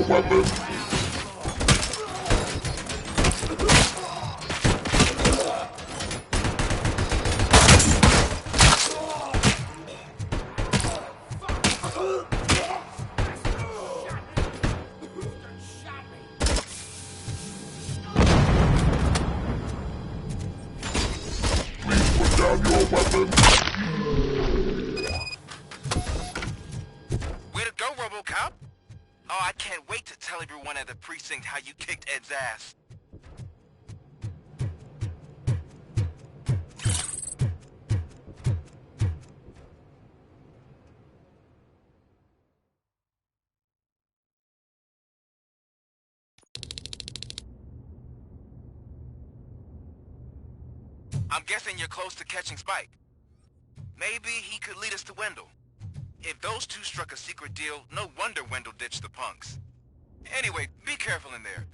weapon. Down your weapon. Way to go, Robocop! Oh, I can't wait to tell everyone at the precinct how you kicked Ed's ass. I'm guessing you're close to catching Spike. Maybe he could lead us to Wendell. If those two struck a secret deal, no wonder Wendell ditched the punks. Anyway, be careful in there.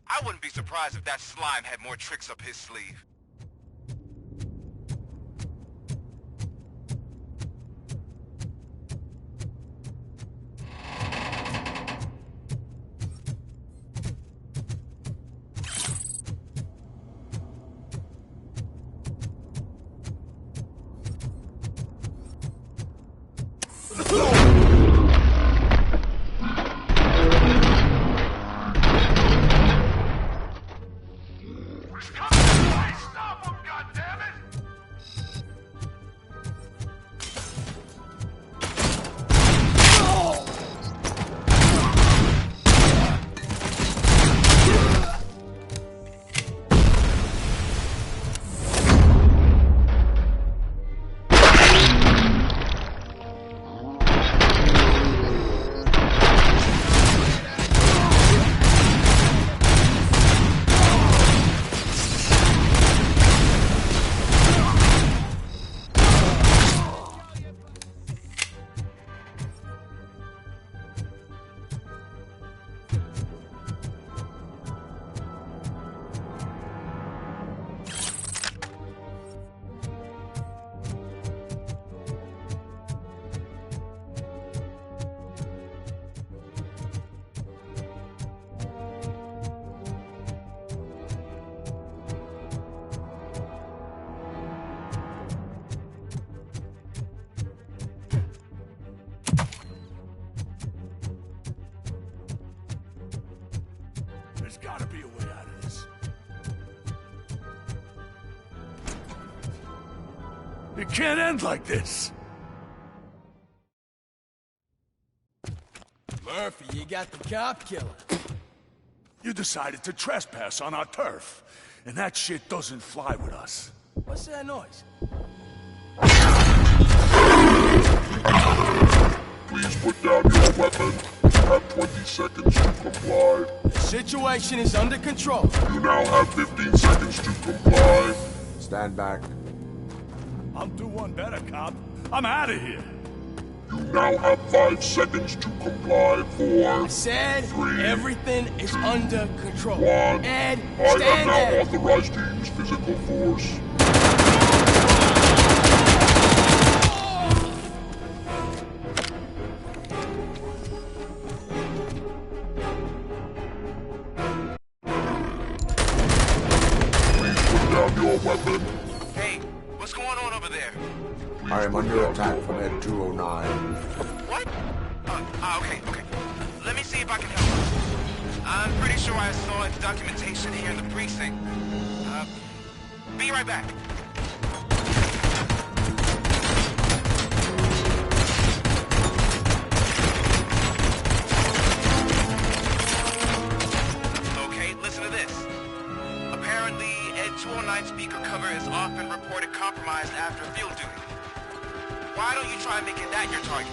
I wouldn't be surprised if that slime had more tricks up his sleeve. There's gotta be a way out of this. It can't end like this. Murphy, you got the cop killer. You decided to trespass on our turf, and that shit doesn't fly with us. What's that noise? Please put down your weapon. You have 20 seconds to comply. The situation is under control. You now have 15 seconds to comply. Stand back. I'll do one better, cop. I'm out of here. You now have 5 seconds to comply. 4, I said 3, everything is under control. 1. Ed, I am stand now there. authorized to use physical force. Your weapon. Hey, what's going on over there? I am under attack from Ed 209. What? Okay. Let me see if I can help. I'm pretty sure I saw its documentation here in the precinct. Be right back. Okay, listen to this. Apparently, Ed 209 speaker cover is often reported compromised after field duty. Why don't you try making that your target?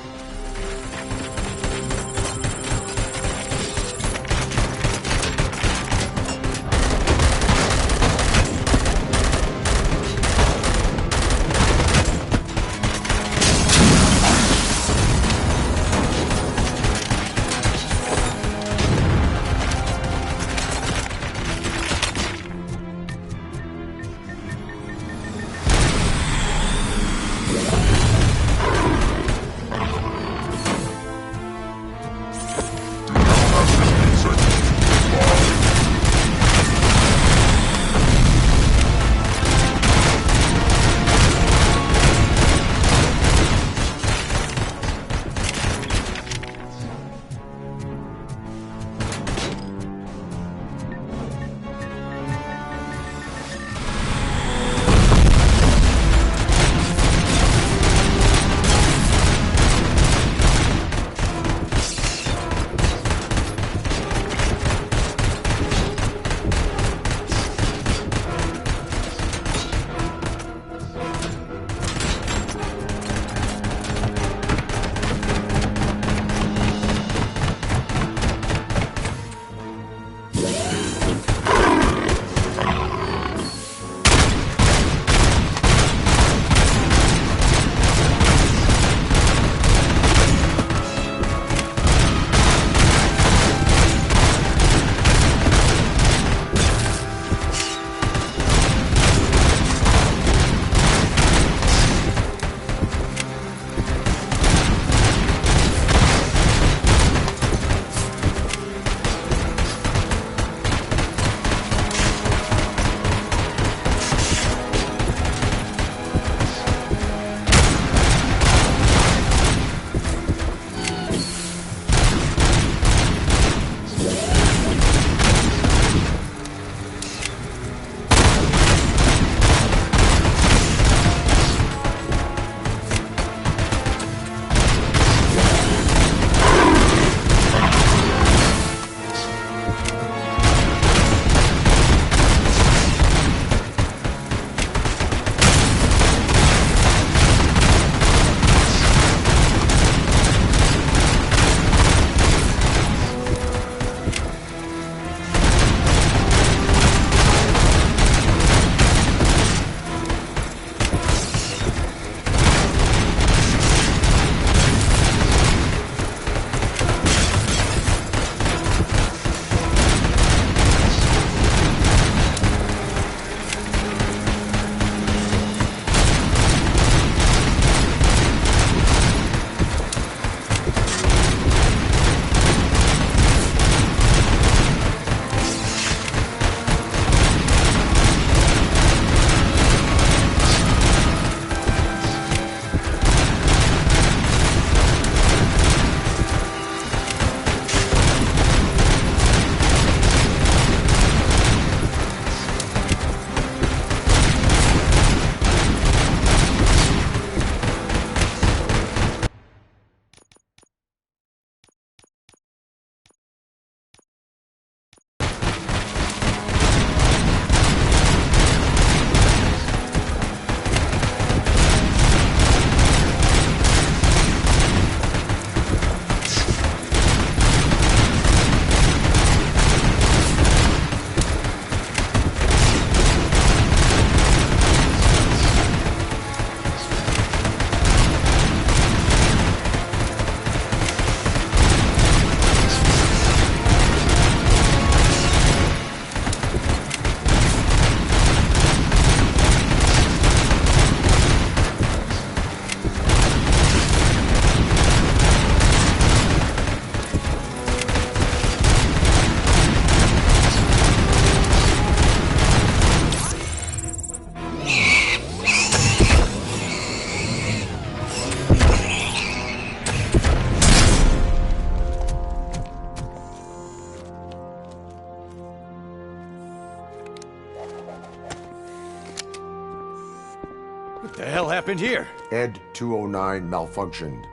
What the hell happened here? Ed 209 malfunctioned.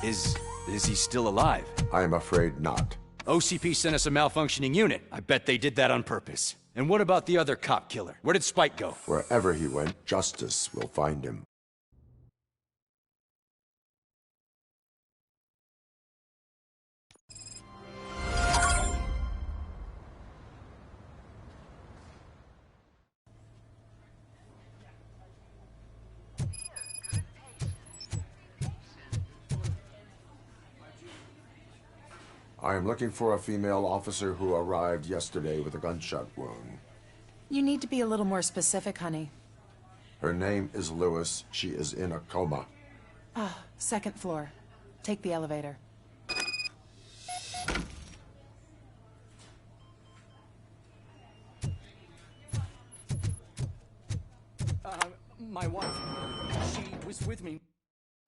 Is he still alive? I am afraid not. OCP sent us a malfunctioning unit. I bet they did that on purpose. And what about the other cop killer? Where did Spike go? Wherever he went, justice will find him. I am looking for a female officer who arrived yesterday with a gunshot wound. You need to be a little more specific, honey. Her name is Lewis. She is in a coma. Second floor. Take the elevator. My wife. She was with me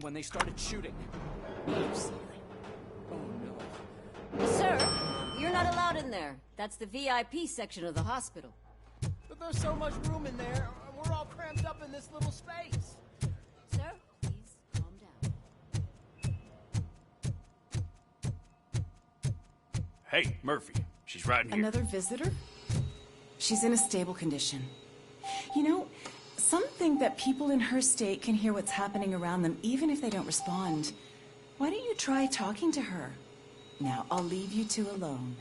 when they started shooting. Oh no. Sir, you're not allowed in there. That's the VIP section of the hospital. But there's so much room in there, we're all cramped up in this little space. Sir, please calm down. Hey, Murphy. She's right here. Another visitor? She's in a stable condition. You know, some think that people in her state can hear what's happening around them even if they don't respond. Why don't you try talking to her? Now, I'll leave you two alone.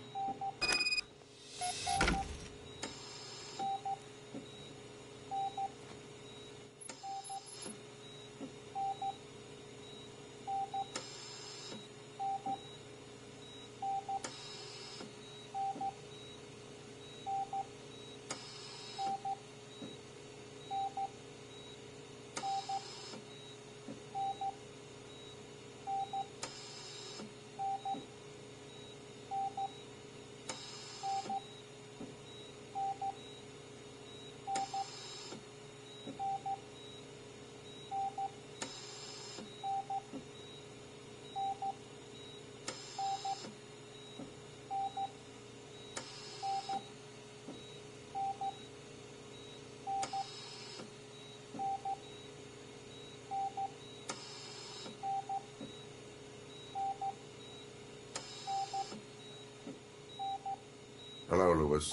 Hello, Lewis.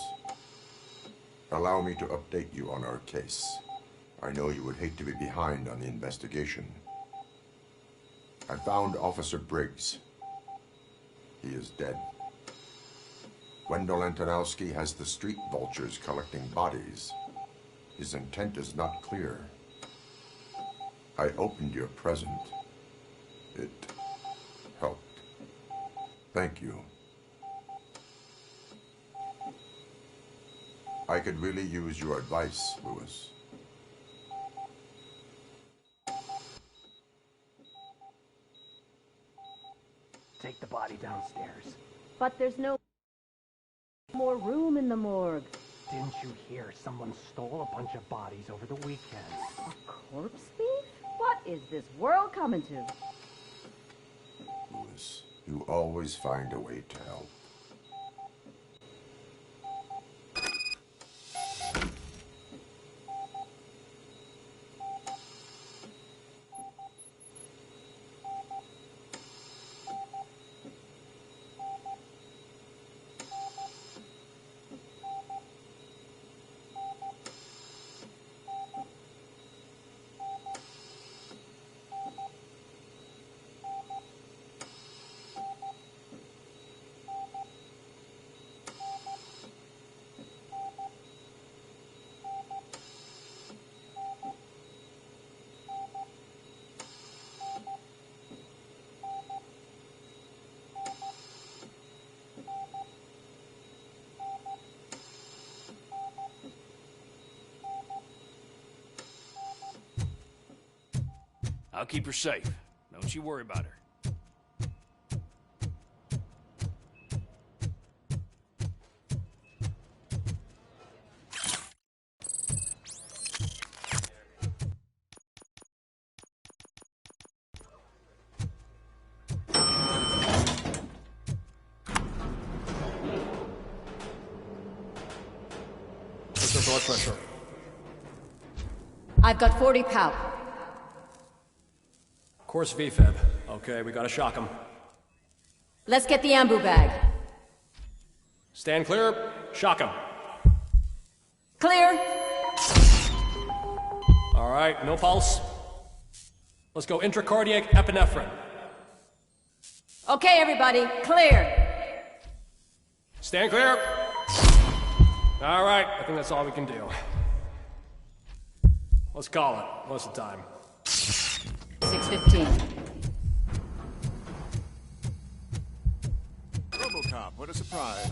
Allow me to update you on our case. I know you would hate to be behind on the investigation. I found Officer Briggs. He is dead. Wendell Antonowski has the street vultures collecting bodies. His intent is not clear. I opened your present. It helped. Thank you. I could really use your advice, Lewis. Take the body downstairs. But there's no more room in the morgue. Didn't you hear someone stole a bunch of bodies over the weekend? A corpse thief? What is this world coming to? Lewis, you always find a way to help. I'll keep her safe. Don't you worry about her. I've got 40 power. Course VFib. Okay, we gotta shock him. Let's get the ambu bag. Stand clear. Shock him. Clear. All right, no pulse. Let's go intracardiac epinephrine. Okay, everybody, clear. Stand clear. All right, I think that's all we can do. Let's call it. What's the time? 6:15. Robocop, what a surprise.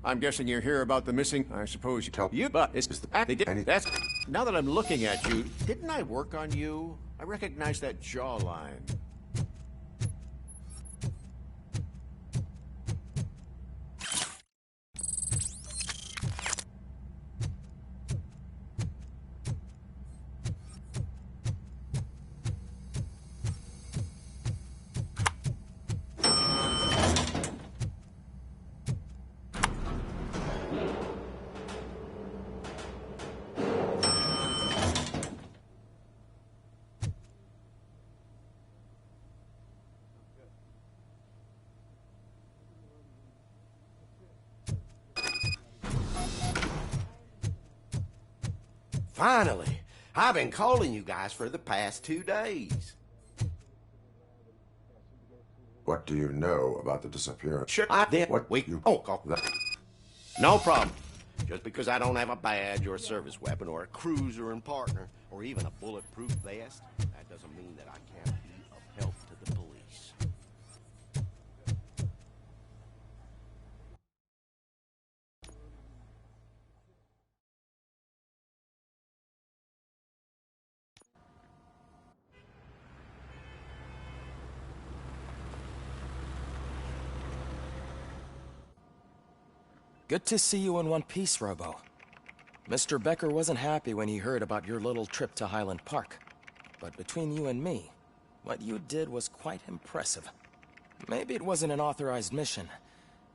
I'm guessing you're here about the missing. I suppose you tell you, but it's the fact they did. That's now that I'm looking at you. Didn't I work on you? I recognize that jawline. Finally! I've been calling you guys for the past 2 days. What do you know about the disappearance? Sure, I did. What We you... call that. No problem. Just because I don't have a badge or a service weapon or a cruiser and partner or even a bulletproof vest, that doesn't mean that I can't be of help to the police. Good to see you in one piece, Robo. Mr. Becker wasn't happy when he heard about your little trip to Highland Park. But between you and me, what you did was quite impressive. Maybe it wasn't an authorized mission,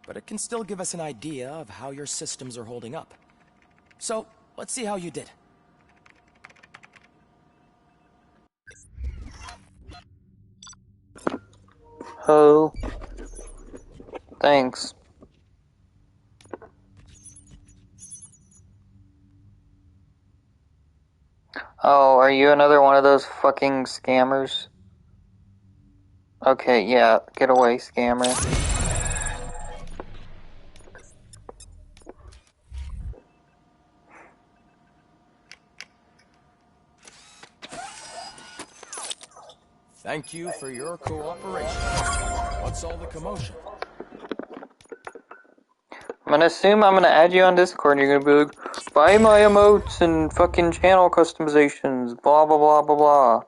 but it can still give us an idea of how your systems are holding up. So, let's see how you did. Oh. Thanks. Oh, are you another one of those fucking scammers? Okay, yeah, get away, scammer. Thank you for your cooperation. What's all the commotion? I'm gonna assume I'm gonna add you on Discord and you're gonna be like, buy my emotes and fucking channel customizations, blah blah blah blah blah.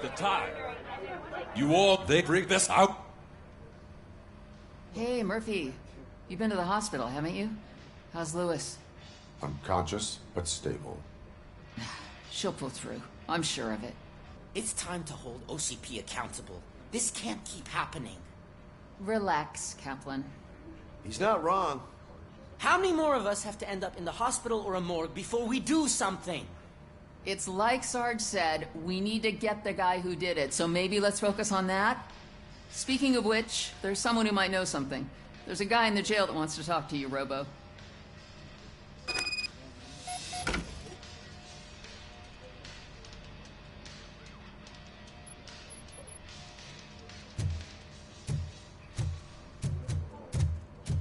The time. You all, they bring this out? Hey, Murphy. You've been to the hospital, haven't you? How's Lewis? Unconscious, but stable. She'll pull through. I'm sure of it. It's time to hold OCP accountable. This can't keep happening. Relax, Kaplan. He's not wrong. How many more of us have to end up in the hospital or a morgue before we do something? It's like Sarge said, we need to get the guy who did it, so maybe let's focus on that? Speaking of which, there's someone who might know something. There's a guy in the jail that wants to talk to you, Robo.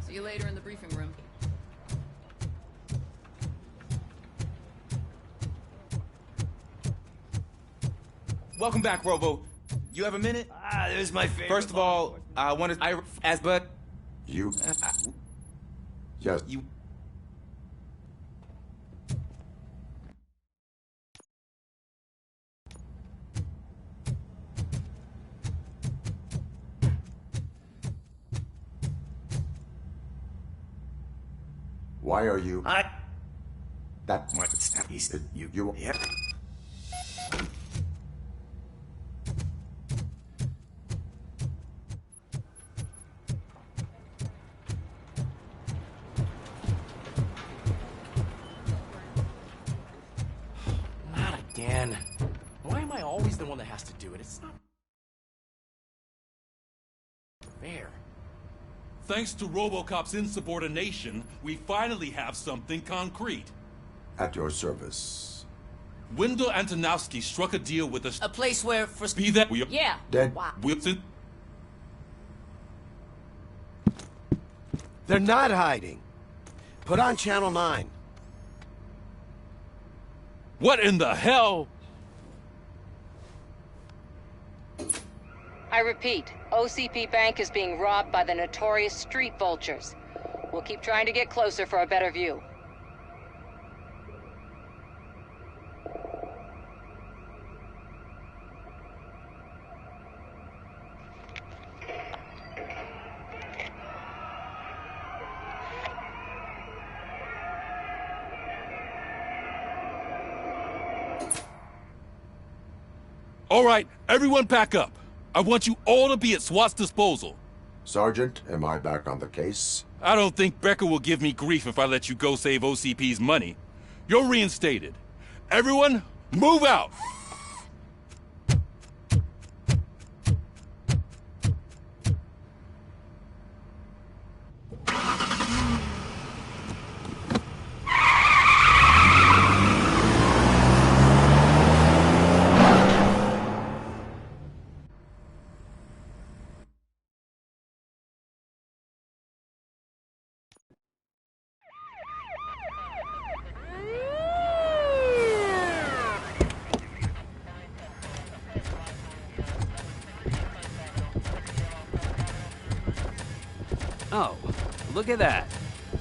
See you later in the briefing room. Welcome back, Robo. You have a minute? This is my favorite. First of all, I want to ask, but You? Yes. you. Why are you? That you. Yep. Not again. Why am I always the one that has to do it? It's not fair. Thanks to Robocop's insubordination, we finally have something concrete. At your service. Wendell Antonowski struck a deal with A place where for Be that we are Yeah. Dead. Wow. Wilson. They're not hiding. Put on Channel 9. What in the hell? I repeat, OCP Bank is being robbed by the notorious street vultures. We'll keep trying to get closer for a better view. All right, everyone pack up. I want you all to be at SWAT's disposal. Sergeant, am I back on the case? I don't think Becker will give me grief if I let you go save OCP's money. You're reinstated. Everyone, move out! Oh, look at that.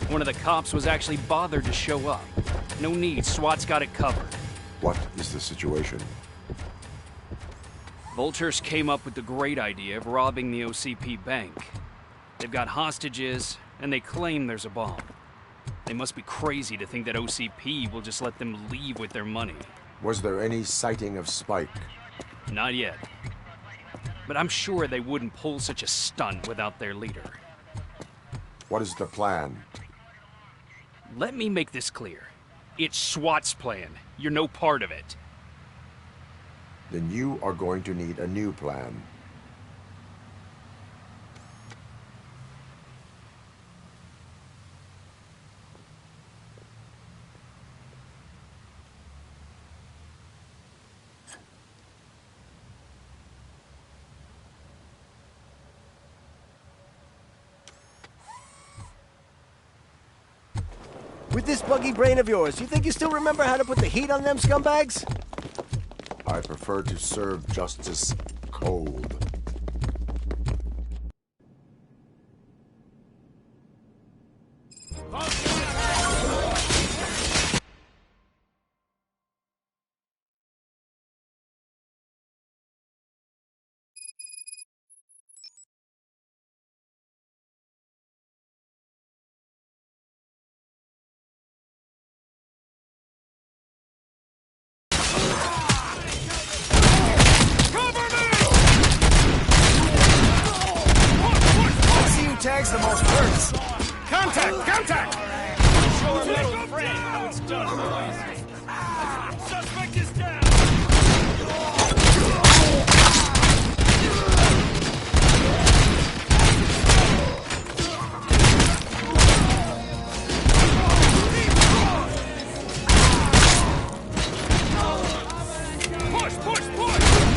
One of the cops was actually bothered to show up. No need, SWAT's got it covered. What is the situation? Vultures came up with the great idea of robbing the OCP bank. They've got hostages, and they claim there's a bomb. They must be crazy to think that OCP will just let them leave with their money. Was there any sighting of Spike? Not yet. But I'm sure they wouldn't pull such a stunt without their leader. What is the plan? Let me make this clear. It's SWAT's plan. You're no part of it. Then you are going to need a new plan. With this buggy brain of yours, you think you still remember how to put the heat on them scumbags? I prefer to serve justice cold. Tags the most hurts. Contact! Contact! Show our metal friend how it's done, boys. Suspect is down. Push, push, push!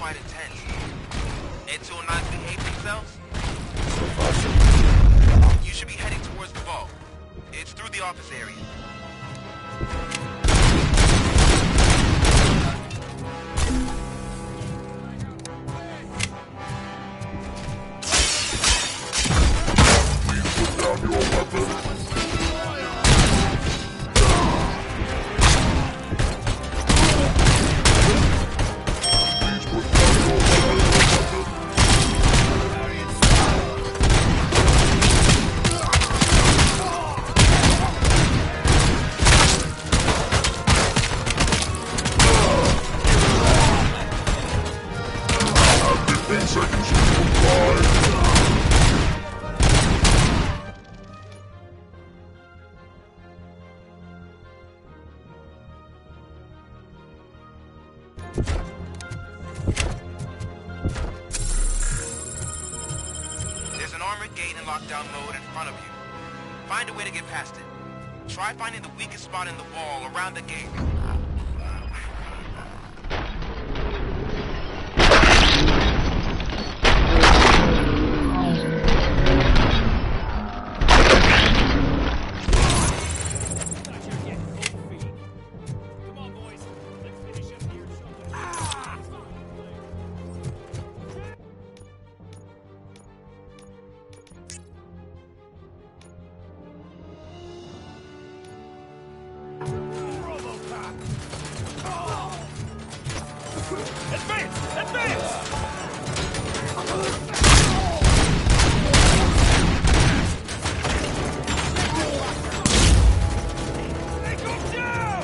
quite intense. Eds will not behave themselves? So far, so You should be heading towards the vault. It's through the office area. Please put down your weapon. There's an armored gate in lockdown mode in front of you. Find a way to get past it. Try finding the weakest spot in the wall around the gate. Advance! Advance! They go down!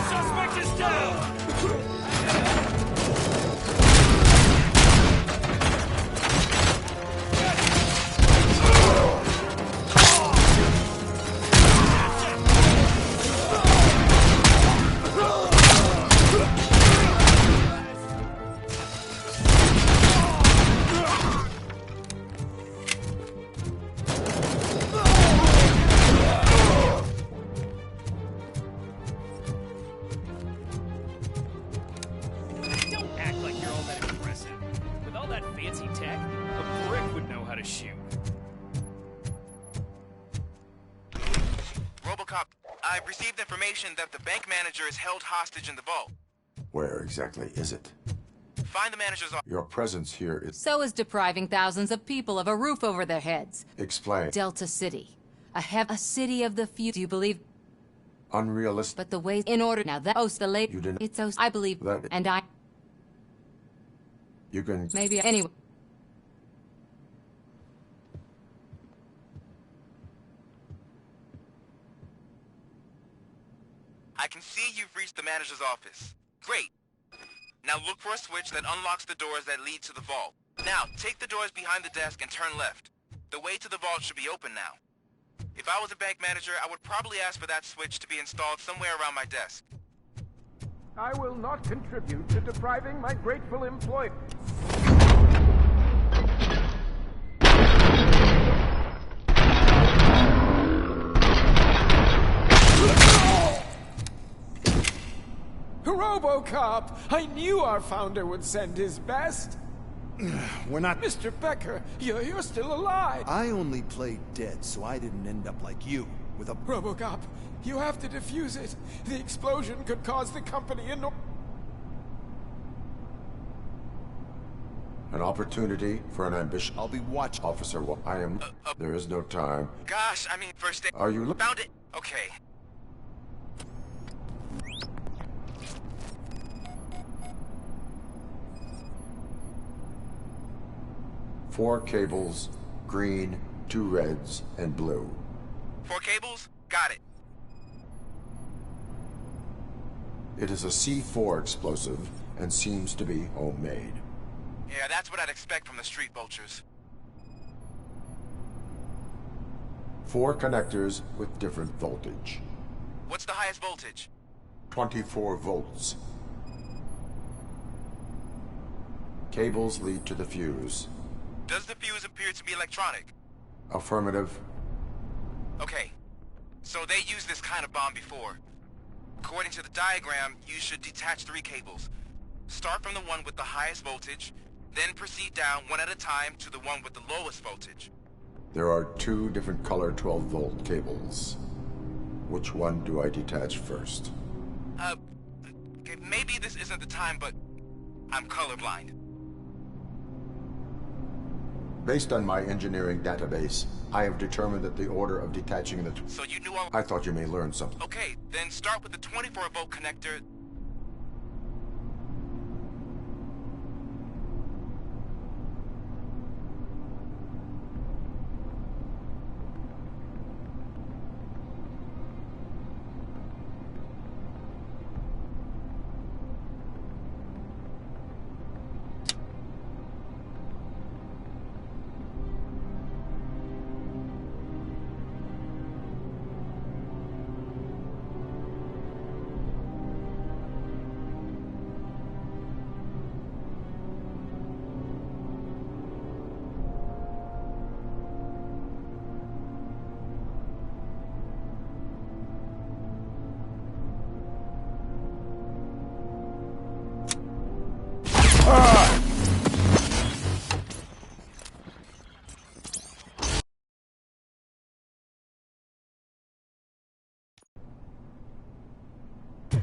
Suspect is down! Robocop, I've received information that the bank manager is held hostage in the vault. where exactly is it? Find the manager's office. Your presence here is... So is depriving thousands of people of a roof over their heads. Explain. Delta City. A city of the few. Do you believe? Unrealistic. But the ways in order now that the late. You didn't. It's I believe That... and I. You can... Maybe anyway. I can see you've reached the manager's office. Great. Now look for a switch that unlocks the doors that lead to the vault. Now, take the doors behind the desk and turn left. The way to the vault should be open now. If I was a bank manager, I would probably ask for that switch to be installed somewhere around my desk. I will not contribute to depriving my grateful employees. Robocop! I knew our founder would send his best. We're not... Mr. Becker, you're still alive. I only played dead, so I didn't end up like you, with a... Robocop, you have to defuse it. The explosion could cause the company an opportunity for an ambition. I'll be watching. Officer, I am... There is no time. Gosh, I mean, first aid... Are you Found it! Okay. Four cables, green, 2 reds, and blue. 4 cables? Got it. It is a C4 explosive and seems to be homemade. Yeah, that's what I'd expect from the street vultures. 4 connectors with different voltage. What's the highest voltage? 24 volts. Cables lead to the fuse. Does the fuse appear to be electronic? Affirmative. Okay. So they used this kind of bomb before. According to the diagram, you should detach 3 cables. Start from the one with the highest voltage, then proceed down one at a time to the one with the lowest voltage. There are two different color 12-volt cables. Which one do I detach first? Okay, maybe this isn't the time, but I'm colorblind. Based on my engineering database, I have determined that the order of detaching the... So you knew all... I thought you may learn something. Okay, then start with the 24-volt connector.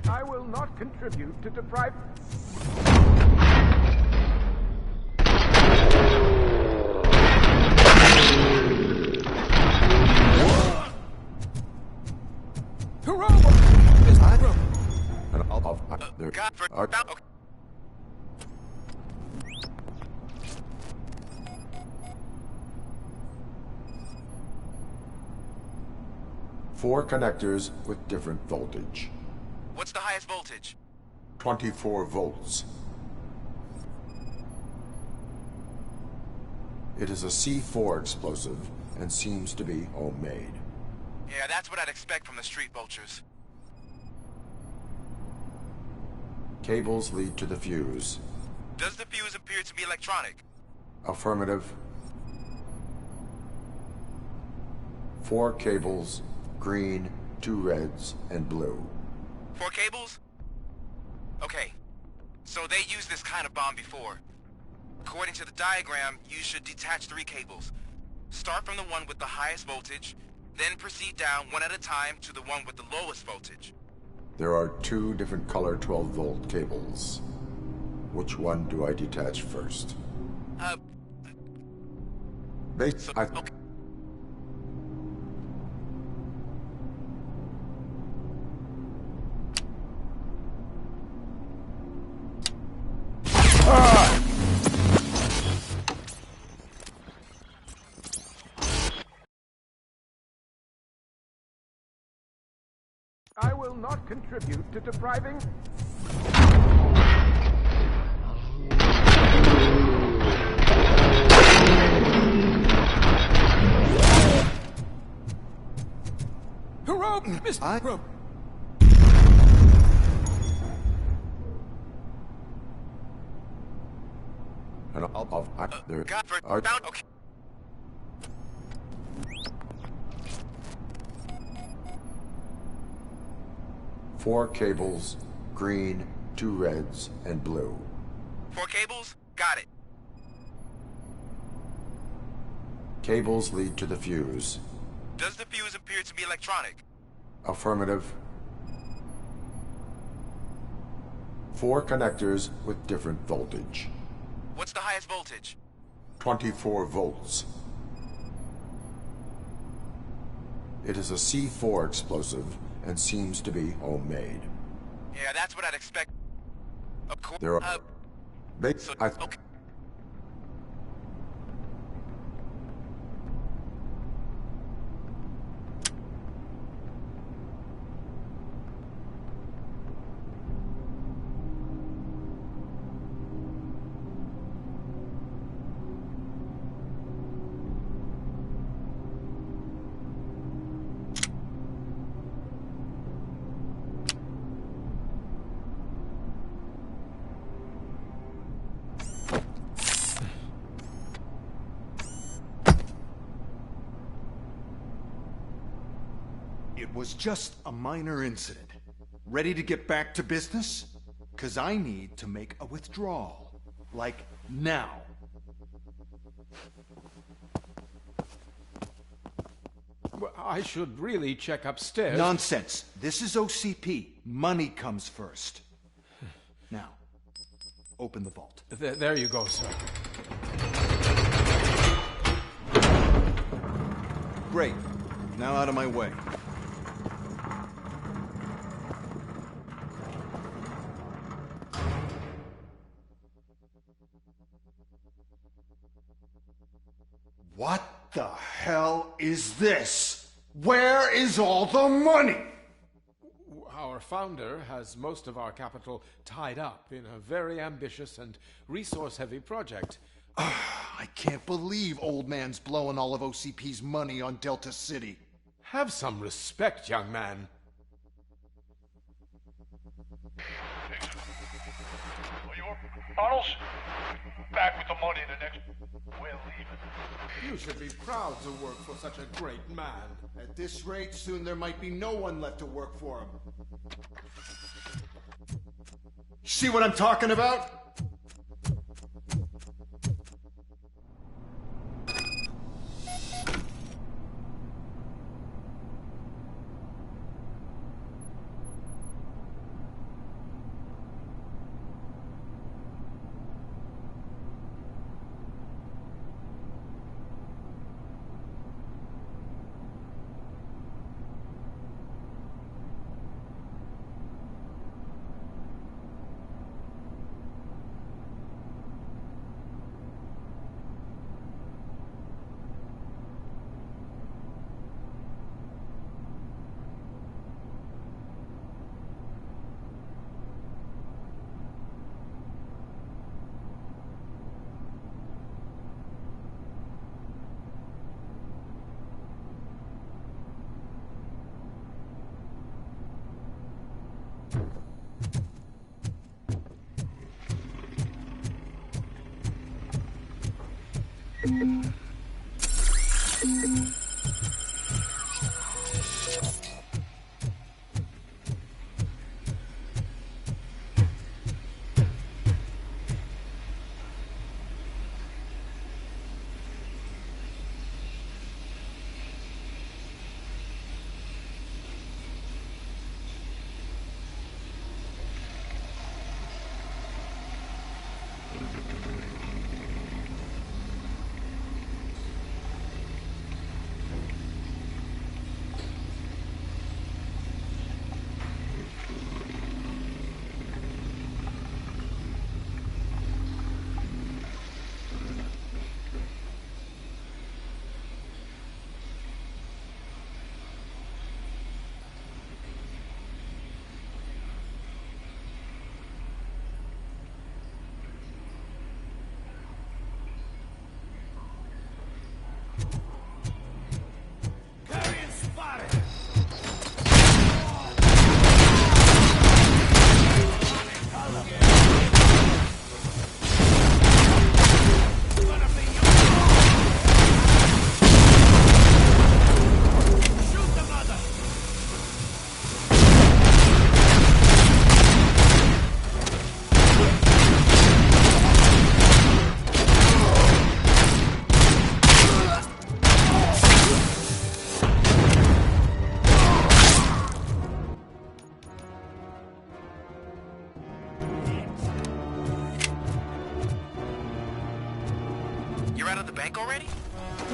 I will not contribute to deprive... Four connectors with different voltage. What's the highest voltage? 24 volts. It is a C4 explosive and seems to be homemade. Yeah, that's what I'd expect from the street vultures. Cables lead to the fuse. Does the fuse appear to be electronic? Affirmative. 4 cables, green, 2 reds, and blue. 4 cables? Okay. So they used this kind of bomb before. According to the diagram, you should detach 3 cables. Start from the one with the highest voltage, then proceed down one at a time to the one with the lowest voltage. There are 2 different color 12-volt cables. Which one do I detach first? Okay. I will not contribute to depriving... Okay. 4 cables, green, 2 reds, and blue. 4 cables? Got it. Cables lead to the fuse. Does the fuse appear to be electronic? Affirmative. 4 connectors with different voltage. What's the highest voltage? 24 volts. It is a C4 explosive and seems to be homemade. Yeah, that's what I'd expect. Of course. There are... Okay. It was just a minor incident. Ready to get back to business? 'Cause I need to make a withdrawal. Like, now. Well, I should really check upstairs. Nonsense. This is OCP. Money comes first. Now, open the vault. There you go, sir. Great. Now out of my way. What the hell is this? Where is all the money? Our founder has most of our capital tied up in a very ambitious and resource-heavy project. I can't believe old man's blowing all of OCP's money on Delta City. Have some respect, young man. Bottles? Back with the money in the next... We're leaving. You should be proud to work for such a great man. At this rate, soon there might be no one left to work for him. See what I'm talking about?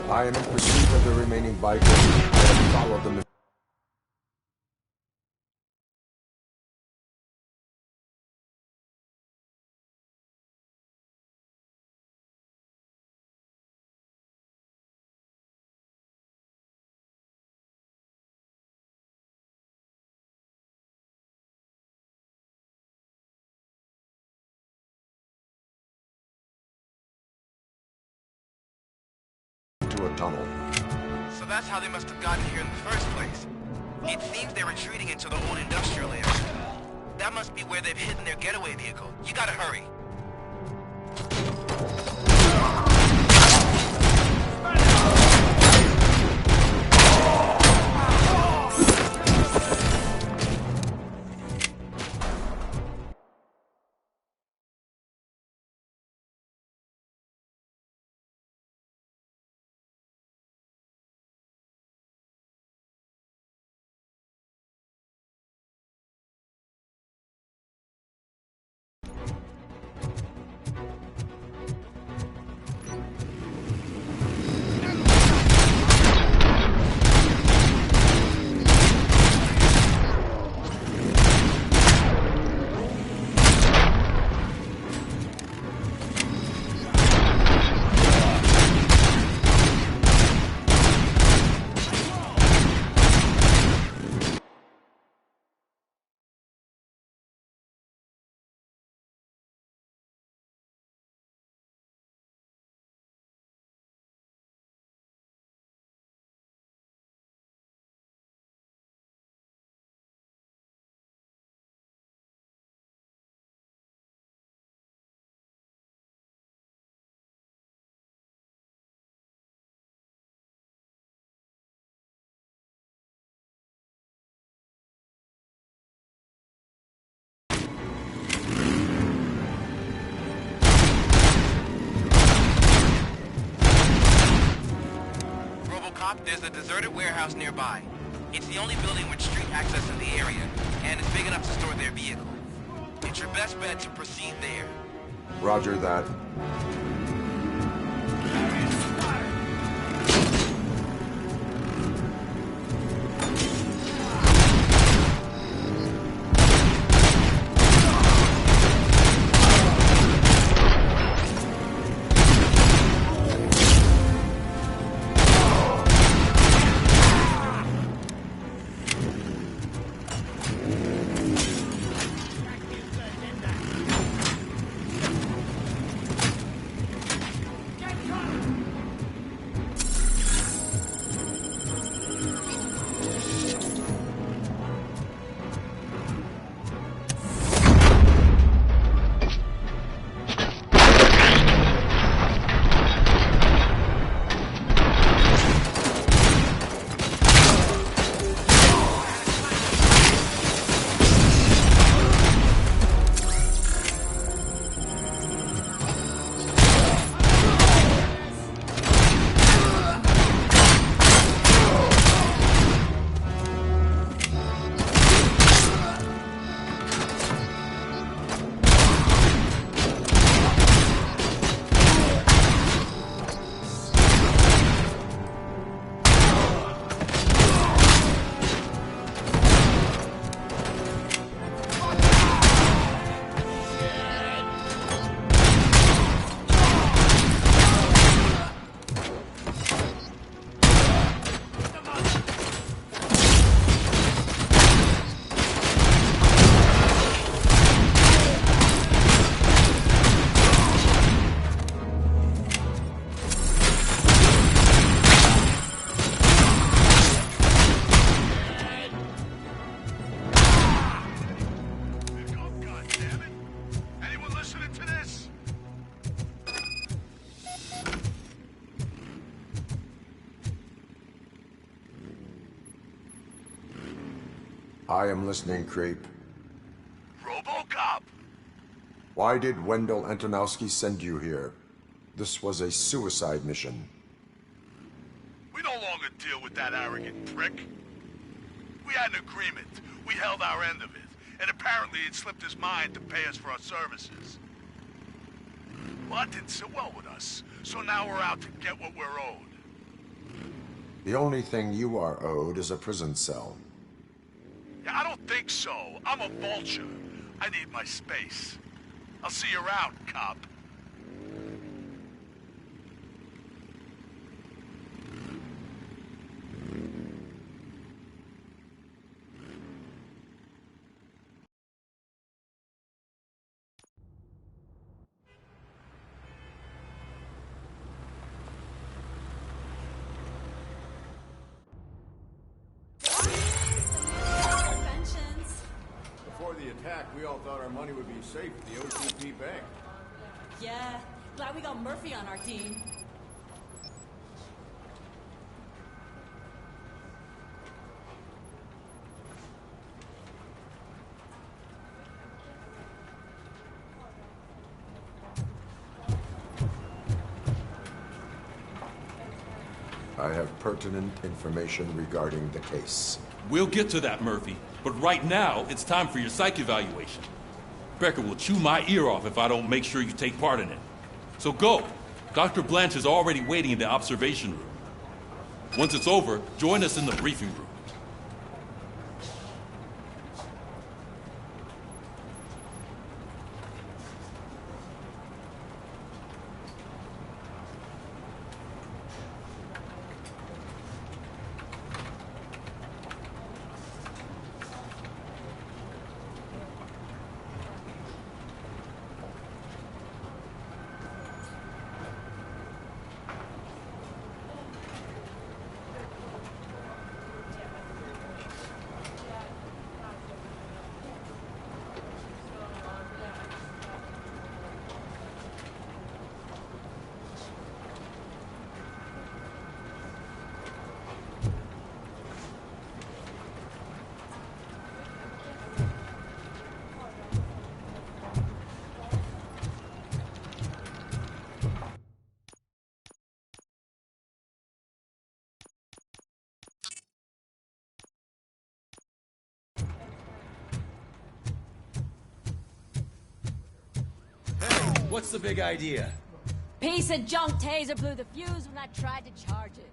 I am in pursuit of the remaining bikers. I have followed them. To a tunnel. So that's how they must have gotten here in the first place. It seems they're retreating into their own industrial area. That must be where they've hidden their getaway vehicle. You gotta hurry. Cop, there's a deserted warehouse nearby. It's the only building with street access in the area, and it's big enough to store their vehicle. It's your best bet to proceed there. Roger that. I am listening, Creep. Robocop! Why did Wendell Antonowski send you here? This was a suicide mission. We no longer deal with that arrogant prick. We had an agreement. We held our end of it. And apparently it slipped his mind to pay us for our services. Well, that didn't sit well with us. So now we're out to get what we're owed. The only thing you are owed is a prison cell. Yeah, I don't think so. I'm a vulture. I need my space. I'll see you around, cop. Before the attack, we all thought our money would be safe at the OCP bank. Yeah, glad we got Murphy on our team. I have pertinent information regarding the case. We'll get to that, Murphy. But right now, it's time for your psych evaluation. Becker will chew my ear off if I don't make sure you take part in it. So go. Dr. Blanche is already waiting in the observation room. Once it's over, join us in the briefing room. What's the big idea? Piece of junk taser blew the fuse when I tried to charge it.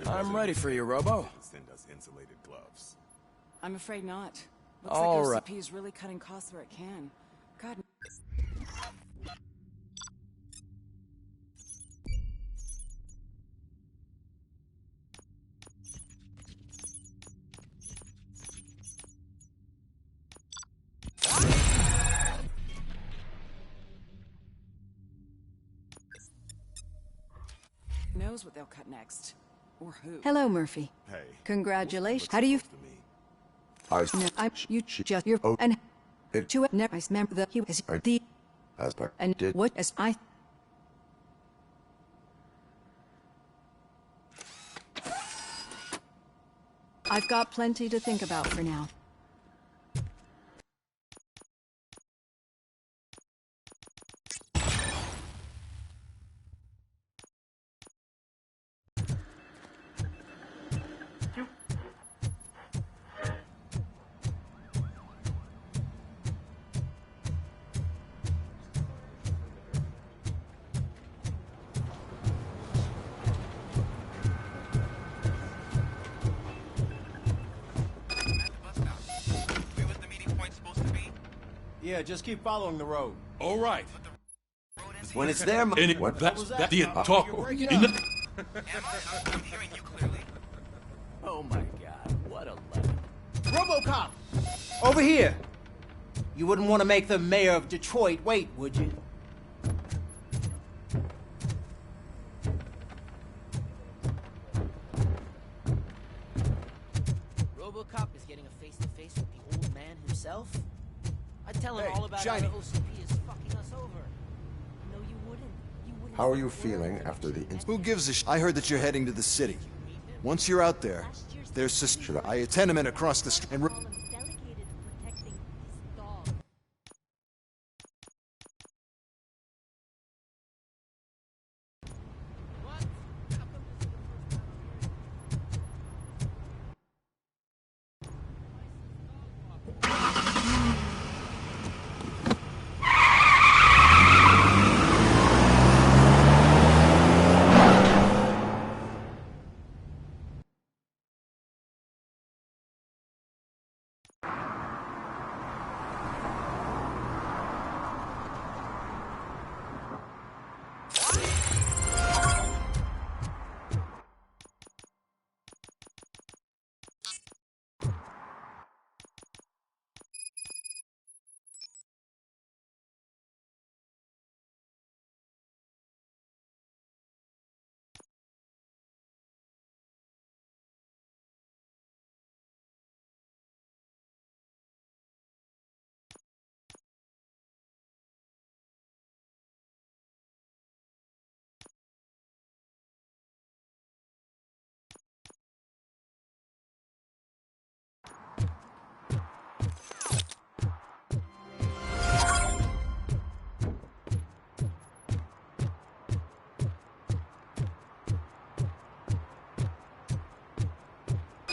I'm ready for you, Robo. Send us insulated gloves. I'm afraid not. Looks All like right. OCP is really cutting costs where it can. God. Knows what they'll cut next. Or who. Hello, Murphy. Hey. Congratulations. How do you... I... No, you're... Oh, and... it- To it, never remember that he was the... As I And did. what as I... I've got plenty to think about for now. Yeah, just keep following the road. All right. When it's there, And what that's was that? the talk. I'm In the- hearing you clearly. Oh my god, what a level. Robocop! Over here! You wouldn't want to make the mayor of Detroit wait, would you? Robocop is getting a face-to-face with the old man himself? I'd tell him Hey, all about Shiny. how the OCP is fucking us over. No, you wouldn't. You wouldn't. How are you feeling after the incident? Who gives a I heard that you're heading to the city. Once you're out there, there's a tenement across the street. And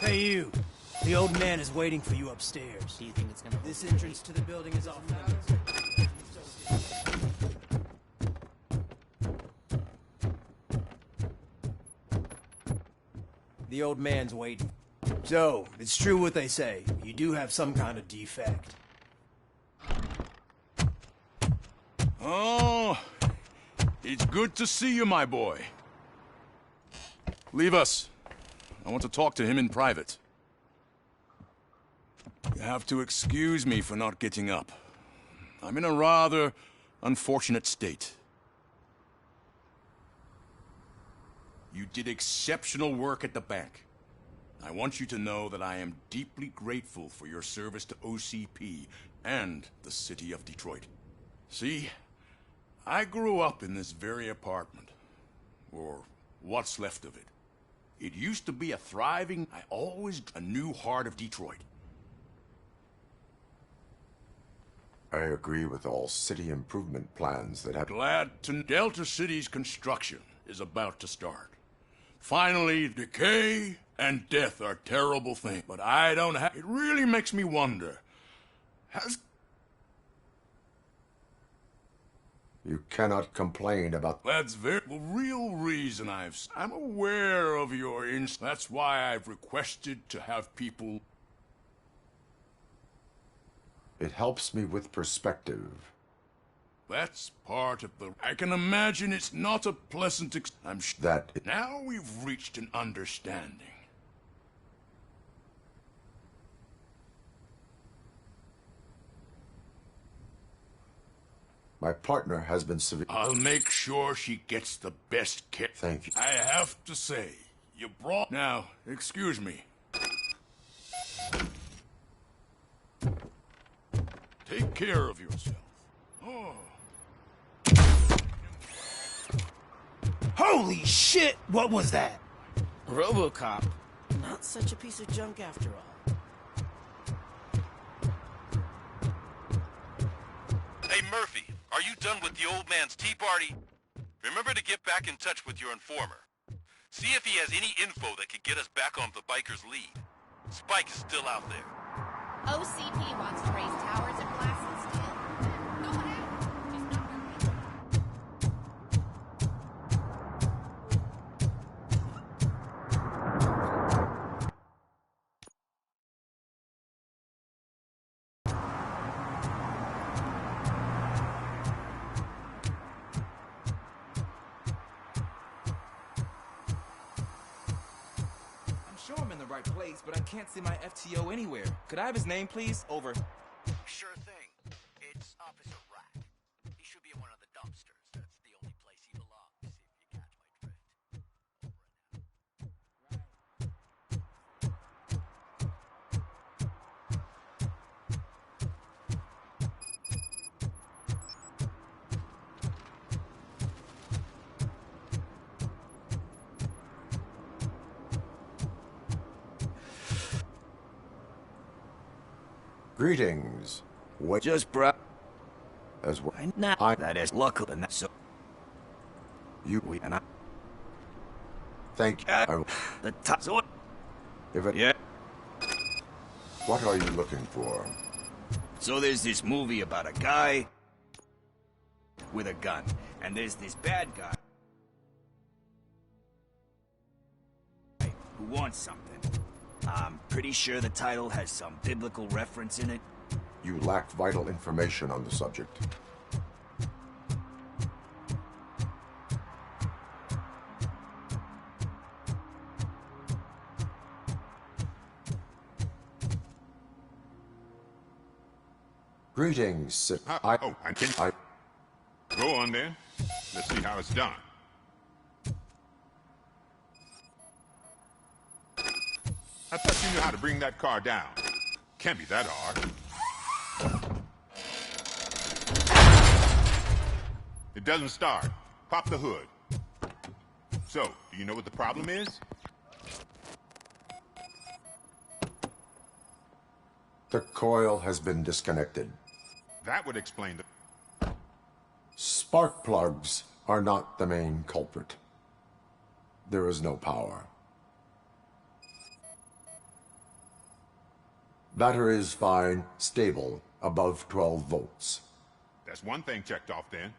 Hey, you. The old man is waiting for you upstairs. Do you think it's gonna... This entrance to the building is off limits. The old man's waiting. So, it's true what they say. You do have some kind of defect. Oh, it's good to see you, my boy. Leave us. I want to talk to him in private. You have to excuse me for not getting up. I'm in a rather unfortunate state. You did exceptional work at the bank. I want you to know that I am deeply grateful for your service to OCP and the city of Detroit. See, I grew up in this very apartment, or what's left of it. It used to be a thriving, a new heart of Detroit. I agree with all city improvement plans that have... Glad to... Delta City's construction is about to start. Finally, decay and death are terrible things, but I don't have... It really makes me wonder, has You cannot complain about... That's the real reason I'm aware of your That's why I've requested to have people... It helps me with perspective. That's part of the... I can imagine it's not a pleasant I'm sure that... Now we've reached an understanding. My partner has been severe... I'll make sure she gets the best care. Thank you. I have to say, you brought... Now, excuse me. Take care of yourself. Oh. Holy shit! What was that? Robocop. Not such a piece of junk after all. Hey, Murphy, are you done with the old man's tea party? Remember to get back in touch with your informer. See if he has any info that could get us back on the biker's lead. Spike is still out there. OCP wants to raise towers and glass and steel. Go ahead. Just not really. I'm sure I'm in the right place, but I can't see my FTO anywhere. Could I have his name, please? Over. Sure thing. It's Officer Rat. He should be in one of the dumpsters. That's the only place he belongs, if you catch my drift. Greetings. What just brought... As well. That is luck and that's so... You... We and I... Thank you. The top... So... If it... Yeah. What are you looking for? So there's this movie about a guy... with a gun. And there's this bad guy... who wants something. I'm pretty sure the title has some biblical reference in it. You lack vital information on the subject. Greetings. I Go on then. Let's see how it's done. I thought you knew how to bring that car down. Can't be that hard. It doesn't start. Pop the hood. So, do you know what the problem is? The coil has been disconnected. That would explain the... Spark plugs are not the main culprit. There is no power. Battery is fine, stable, above 12 volts. That's one thing checked off then.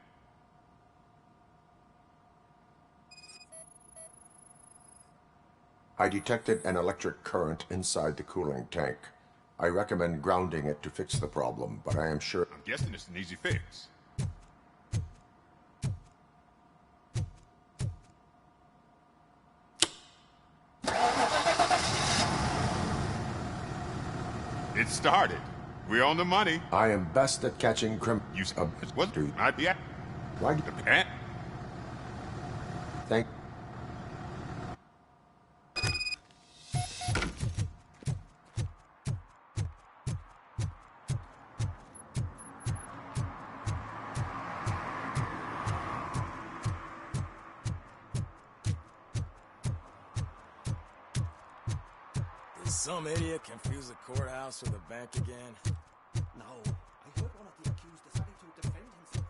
I detected an electric current inside the cooling tank. I recommend grounding it to fix the problem, but I am sure... I'm guessing it's an easy fix. It started. We're on the money. I am best at catching You what? I'd be at. Why? Thank. Did some idiot confuse the courthouse with a bank again? No, I heard one of the accused deciding to defend himself.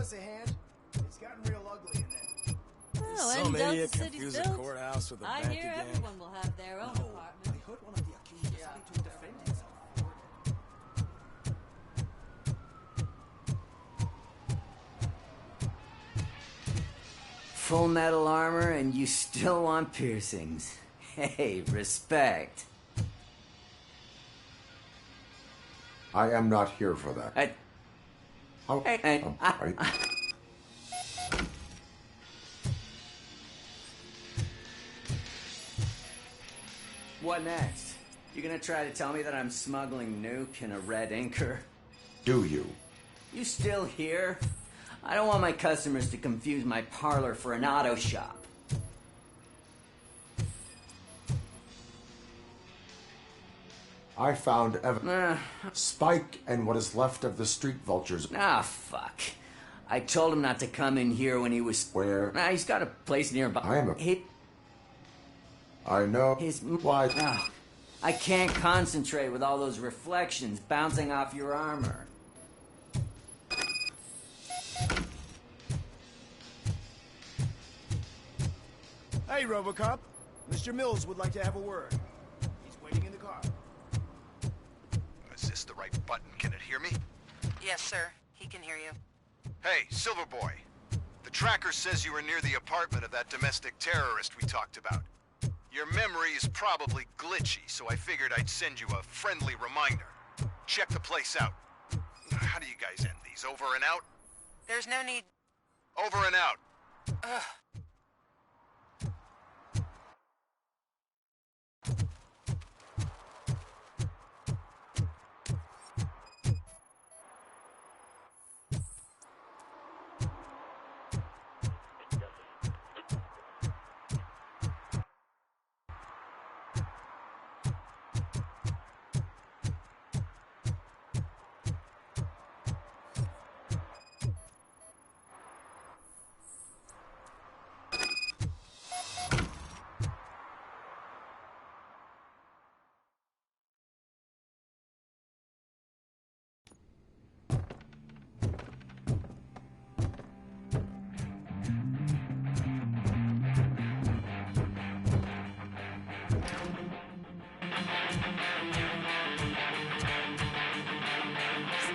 us a hand? It's gotten real ugly in there. Well, Some and idiot the city's confuse a built. courthouse with a I bank hear again. everyone will have their own apartment. I heard one of the accused decided to defend himself. Full metal armor and you still want piercings. Hey, respect. I am not here for that. What next? You gonna try to tell me that I'm smuggling nuke in a red inker? Do you? You still here? I don't want my customers to confuse my parlor for an auto shop. I found Spike and what is left of the street vultures. Ah, fuck. I told him not to come in here when he was... Where? He's got a place nearby. I know. Why? I can't concentrate with all those reflections bouncing off your armor. Hey, Robocop. Mr. Mills would like to have a word. He's waiting in the car. Is this the right button? Can it hear me? Yes, sir. He can hear you. Hey, Silverboy. The tracker says you were near the apartment of that domestic terrorist we talked about. Your memory is probably glitchy, so I figured I'd send you a friendly reminder. Check the place out. How do you guys end these? Over and out? There's no need... Over and out. Ugh.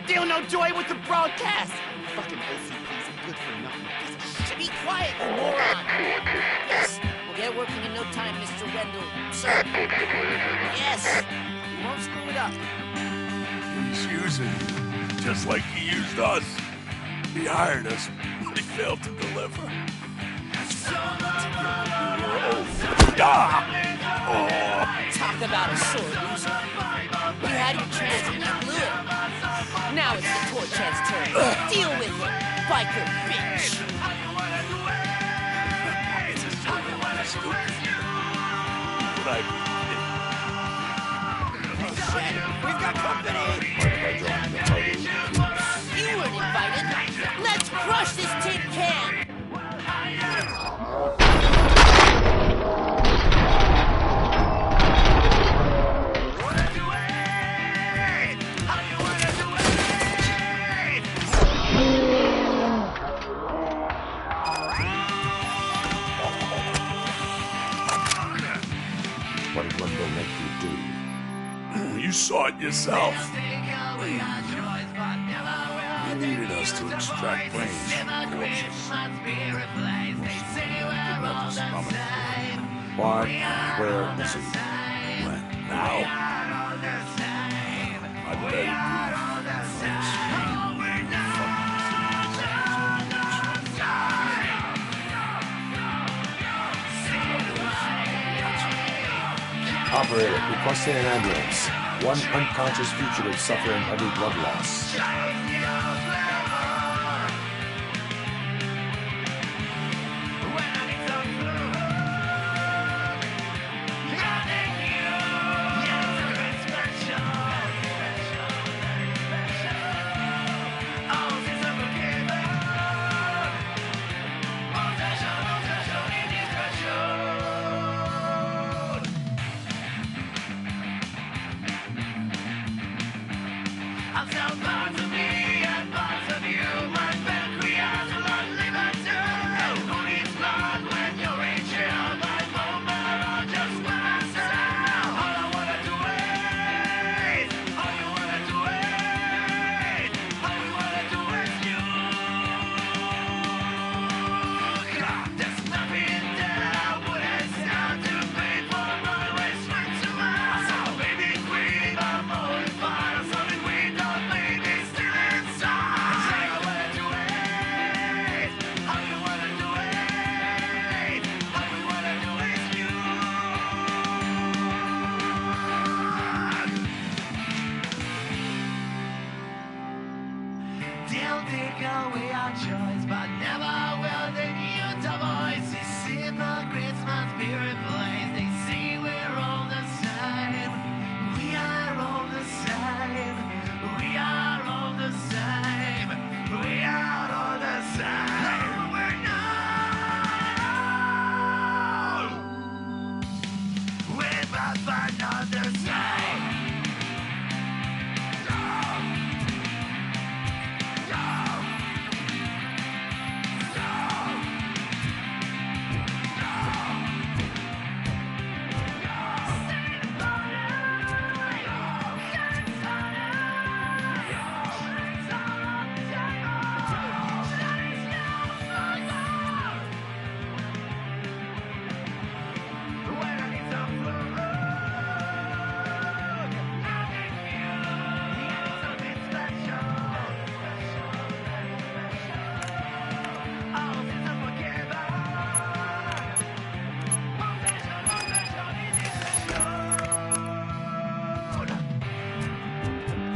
Still no joy with the broadcast! Fucking OCP's a good for nothing piece of shit. Be quiet, you moron! Yes, we'll get working in no time, Mr. Wendell. Sir. Yes! We won't screw it up. He's using you, just like he used us. He hired us, but he failed to deliver. Talk about a sore loser. You had your chance and you blew it. Now it's the toy cat's turn. Deal with it, biker bitch. We've got company. You weren't invited. Let's crush this tin can. What did Wendell make you do? You saw it yourself. He needed us to extract brains from corpses. Why? Where is he? When? Now? I bet Operator, requesting an ambulance. One unconscious fugitive suffering heavy blood loss. I'm so far to me.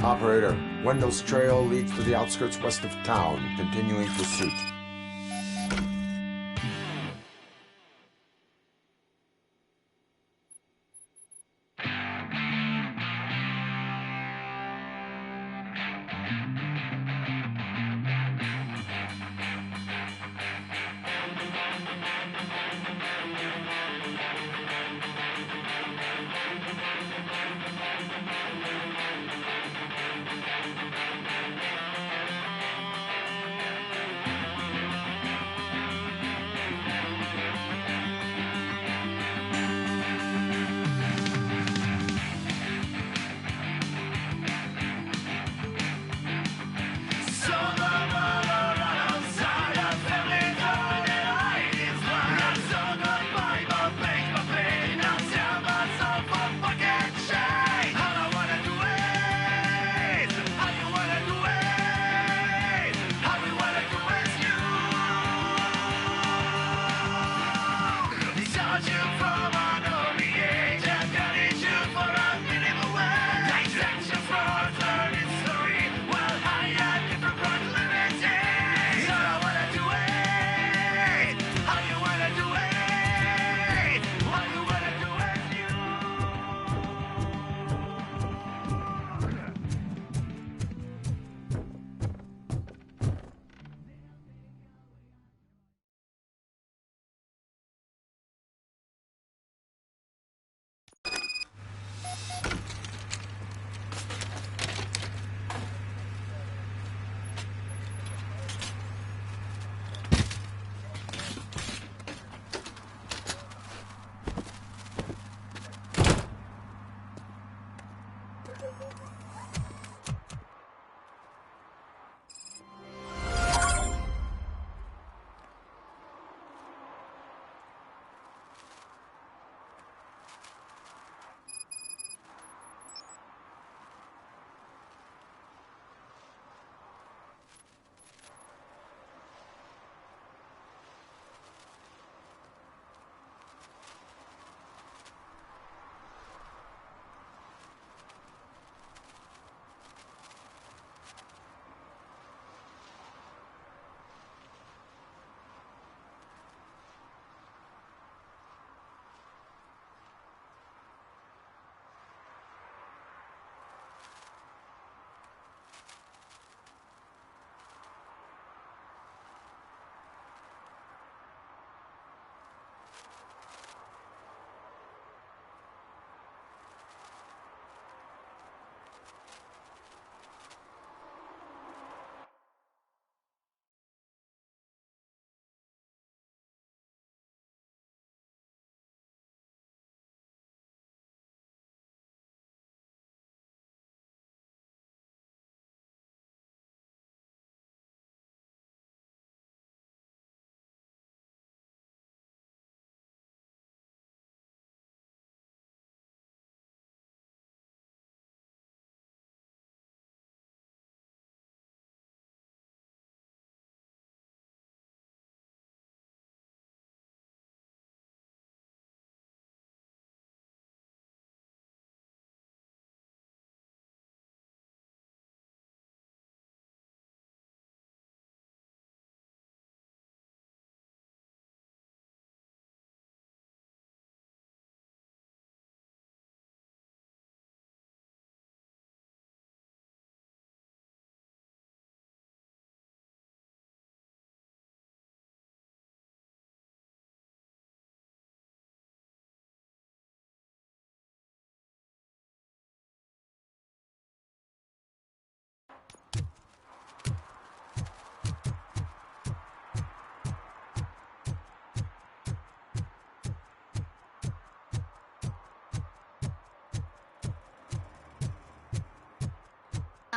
Operator, Wendell's trail leads to the outskirts west of town, continuing pursuit.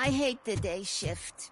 I hate the day shift.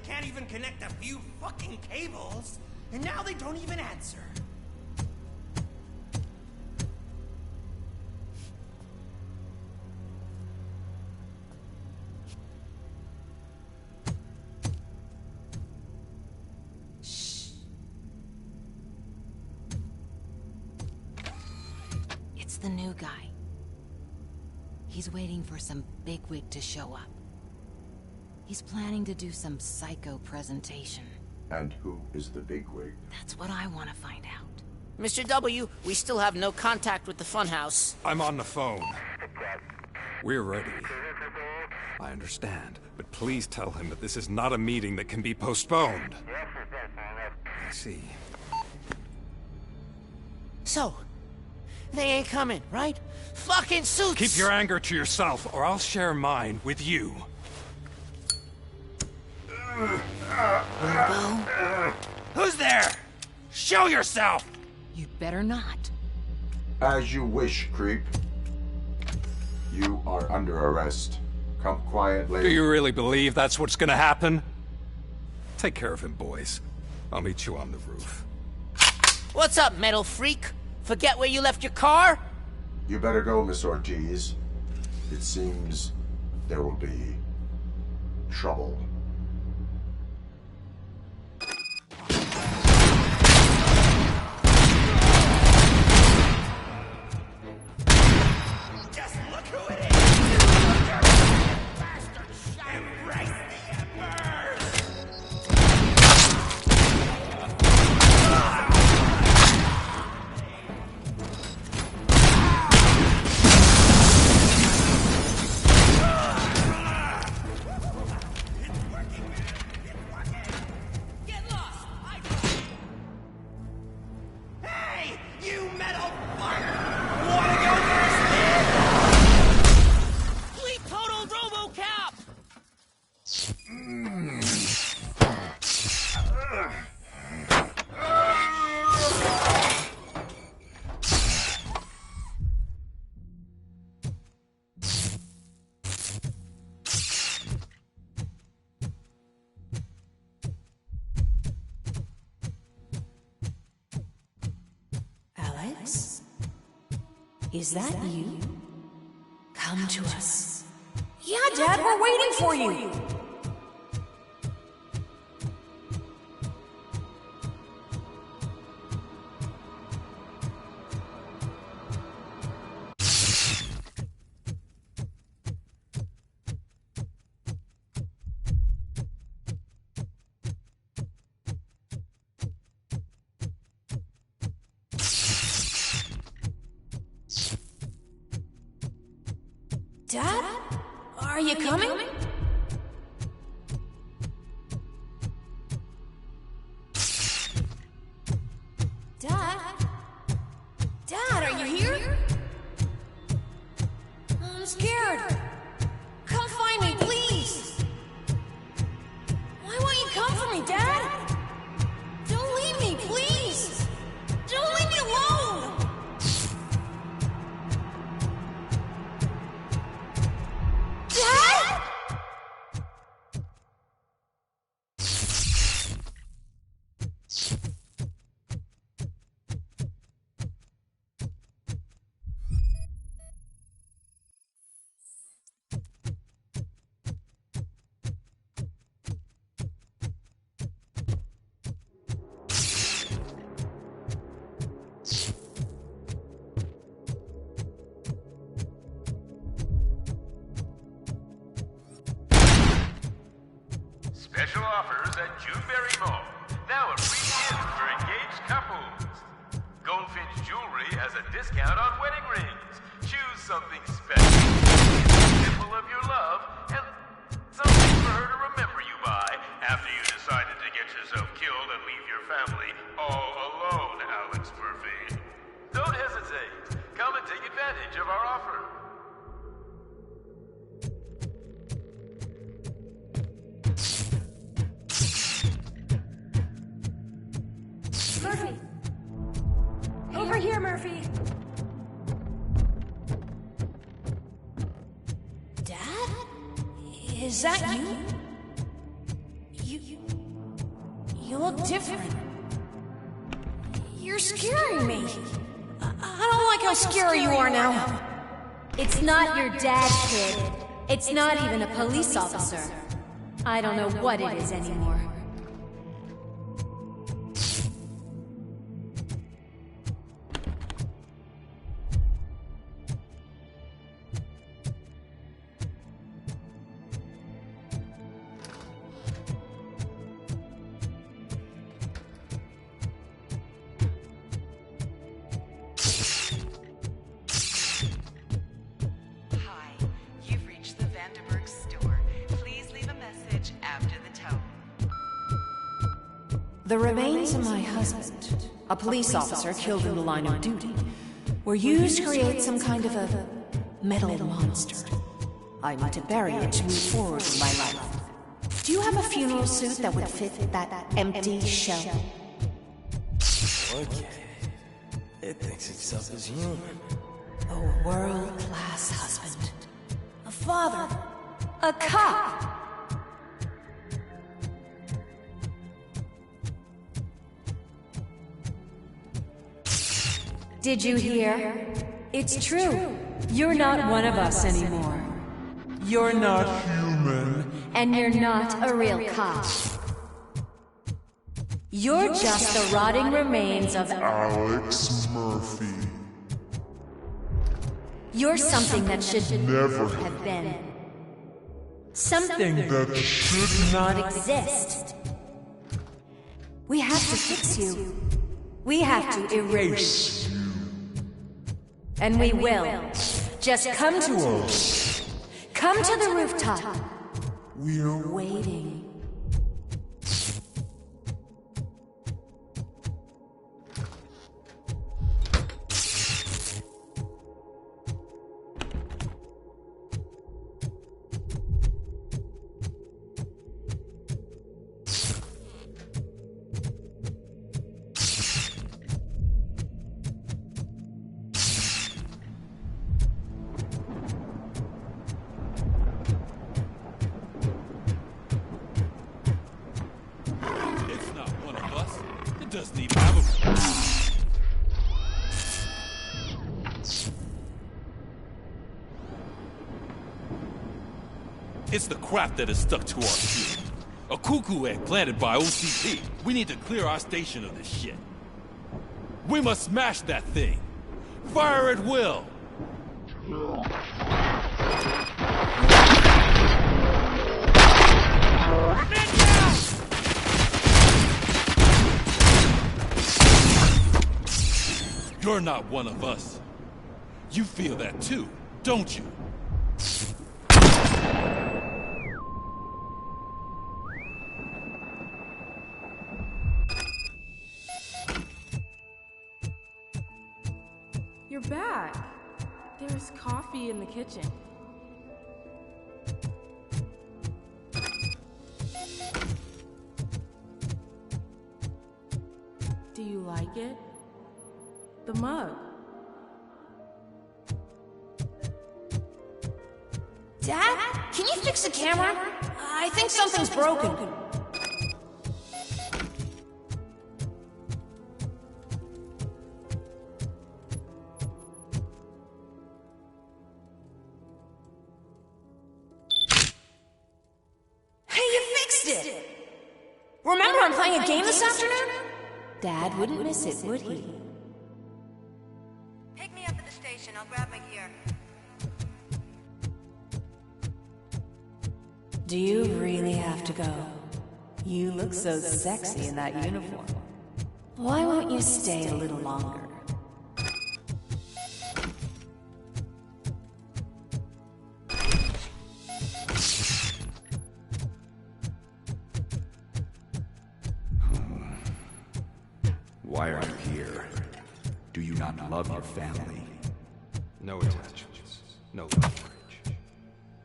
can't even connect a few fucking cables, and now they don't even answer. It's the new guy. He's waiting for some bigwig to show up. He's planning to do some psycho presentation. And who is the bigwig? That's what I want to find out. Mr. W, we still have no contact with the funhouse. I'm on the phone. We're ready. I understand, but please tell him that this is not a meeting that can be postponed. I see. So, they ain't coming, right? Fucking suits! Keep your anger to yourself, or I'll share mine with you. Robo? Who's there? Show yourself! You'd better not. As you wish, creep. You are under arrest. Come quietly. Do you really believe that's what's gonna happen? Take care of him, boys. I'll meet you on the roof. What's up, metal freak? Forget where you left your car? You better go, Miss Ortiz. It seems there will be trouble. Just look who it is! Bastard shot! Embrace the embers! Hey, you metal fuck! Wanna go first, kid? Fleet total Robocop! Alex? Is that you? Come to us. Yeah, Dad, we're waiting for you. Dad? Are you coming? Dad? Dad, are you here? I'm scared. Come find me, please. Why won't you come for me, Dad? Don't leave me, please. Don't leave me alone. Dad? Special offers at Juneberry Mall. Now a free gift for engaged couples. Goldfinch Jewelry has a discount on wedding rings. Choose something special. A symbol of your love and something for her to remember you by after you decided to get yourself killed and leave your family all alone, Alex Murphy. Don't hesitate. Come and take advantage of our offer. Murphy! Over here, Murphy! Dad? Is that you? You look different. You're scaring me. I don't like how scary you are now. It's not your dad, kid. It's not even a police officer. I don't know what it is anymore. The remains of my husband, a police officer killed in the line of duty, were used to create some kind of a metal monster. I need to bury it to move forward in my life. Do you have a funeral suit that would fit that empty shell? Okay. It thinks itself as human. A world-class husband. A father. A cop. Did you hear? It's true. You're not one of us anymore. You're not human. And you're not a real cop. You're just the rotting remains of Alex Murphy. You're something that should never have been. Something that should not exist. We have to fix you. We have to erase you. And we will. Just come to us. Come to the rooftop. We're waiting. Doesn't even have a... It's the crap that is stuck to our fuel. A cuckoo egg planted by OCP. We need to clear our station of this shit. We must smash that thing. Fire at will. You're not one of us. You feel that too, don't you? You're back. There's coffee in the kitchen. Do you like it? The mug. Dad? Can you fix the camera? I think something's broken. Hey, you fixed it! Remember I'm playing a game this afternoon? Dad wouldn't miss it, would he? Pick me up at the station. I'll grab my gear. Do you really have to go? You look so sexy in that uniform. Why won't you stay a little longer? Why are you here? Do you not love your family? No attachments. No leverage.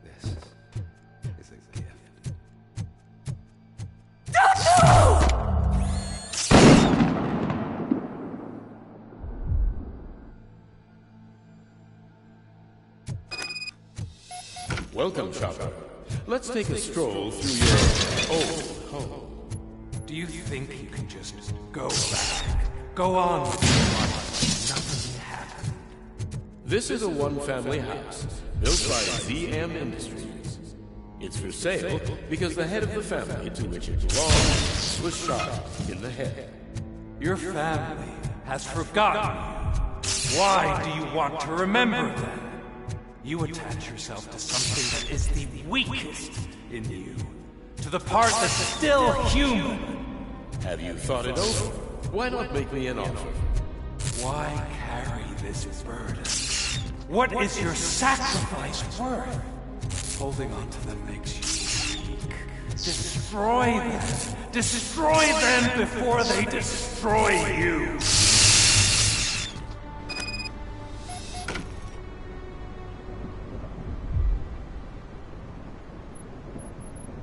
This is a gift. Welcome, Chopper. Let's take a stroll through your old home. Do you think you can just go back? Go on with your life like nothing happened? This is a one-family house, built by ZM Industries. It's for sale because the head of the family to which it belongs was shot in the head. Your family has forgotten you. Why do you want to remember them? You attach yourself to something that is the weakest in you. To the part that's still human. Have you thought it over? Why not make me an offer? Why carry this burden? What is your sacrifice worth? Holding on to them makes you weak. Destroy them. Destroy them before they destroy you.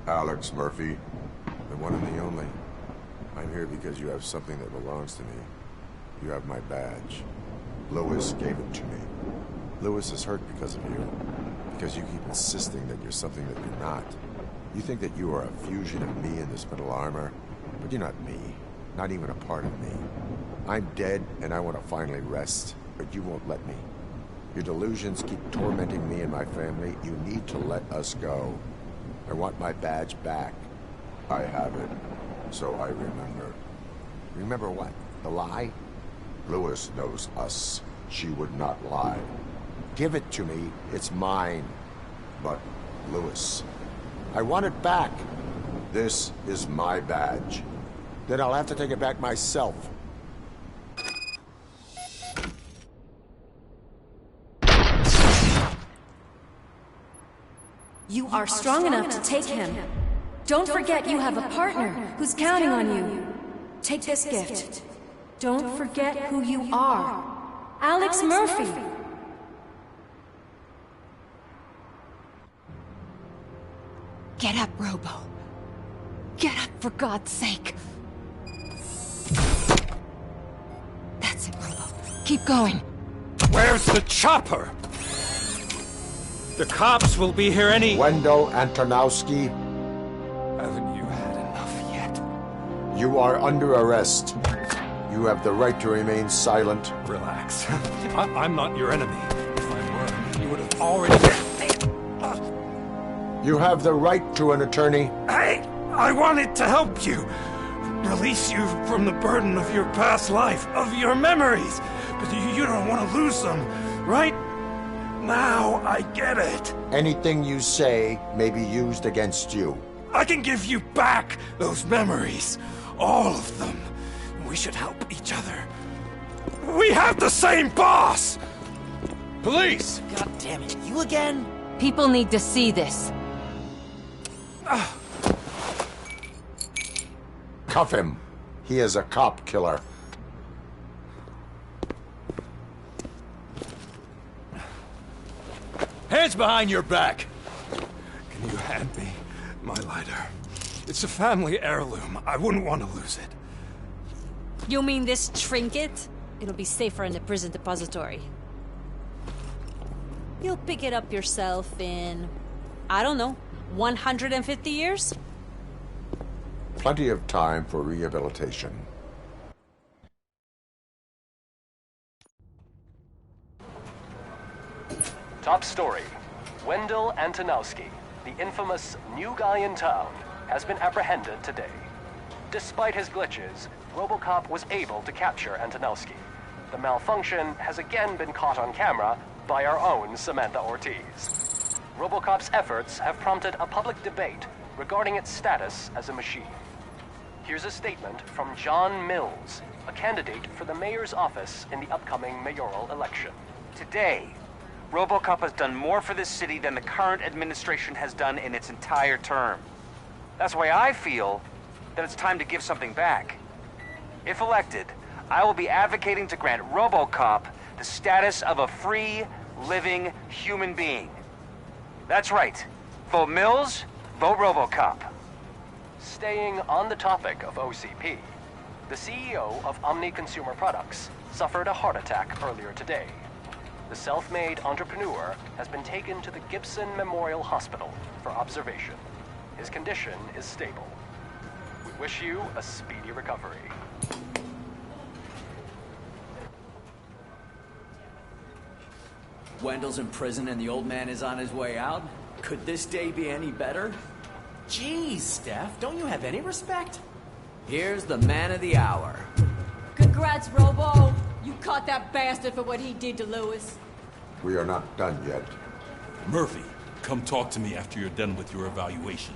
Alex Murphy, the one and the only. I'm here because you have something that belongs to me. You have my badge. Lewis gave it to me. Lewis is hurt because of you. Because you keep insisting that you're something that you're not. You think that you are a fusion of me in this metal armor, but you're not me. Not even a part of me. I'm dead, and I want to finally rest, but you won't let me. Your delusions keep tormenting me and my family. You need to let us go. I want my badge back. I have it, so I remember. Remember what? The lie? Lewis knows us. She would not lie. Give it to me. It's mine. But, Lewis, I want it back. This is my badge. Then I'll have to take it back myself. You are strong enough to take him. Don't forget you have a partner who's counting on you. Take this gift. Don't forget who you are. Alex Murphy. Get up, Robo. Get up, for God's sake. That's it, Robo. Keep going. Where's the chopper? The cops will be here any... Wendell Antonowski. Haven't you had enough yet? You are under arrest. You have the right to remain silent. Relax. I'm not your enemy. If I were, you would have already... You have the right to an attorney. I wanted to help you. Release you from the burden of your past life, of your memories. But you don't want to lose them, right? Now I get it. Anything you say may be used against you. I can give you back those memories. All of them. We should help each other. We have the same boss! Police! God damn it, you again? People need to see this. Cuff him. He is a cop killer. Hands behind your back! Can you hand me my lighter? It's a family heirloom. I wouldn't want to lose it. You mean this trinket? It'll be safer in the prison depository. You'll pick it up yourself in, I don't know, 150 years? Plenty of time for rehabilitation. Top story. Wendell Antonowski, the infamous new guy in town, has been apprehended today. Despite his glitches, Robocop was able to capture Antonowski. The malfunction has again been caught on camera by our own Samantha Ortiz. Robocop's efforts have prompted a public debate regarding its status as a machine. Here's a statement from John Mills, a candidate for the mayor's office in the upcoming mayoral election. Today, Robocop has done more for this city than the current administration has done in its entire term. That's why I feel that it's time to give something back. If elected, I will be advocating to grant Robocop the status of a free, living human being. That's right. Vote Mills, vote Robocop. Staying on the topic of OCP, the CEO of Omni Consumer Products suffered a heart attack earlier today. The self-made entrepreneur has been taken to the Gibson Memorial Hospital for observation. His condition is stable. Wish you a speedy recovery. Wendell's in prison and the old man is on his way out? Could this day be any better? Jeez, Steph, don't you have any respect? Here's the man of the hour. Congrats, Robo! You caught that bastard for what he did to Lewis. We are not done yet. Murphy, come talk to me after you're done with your evaluation.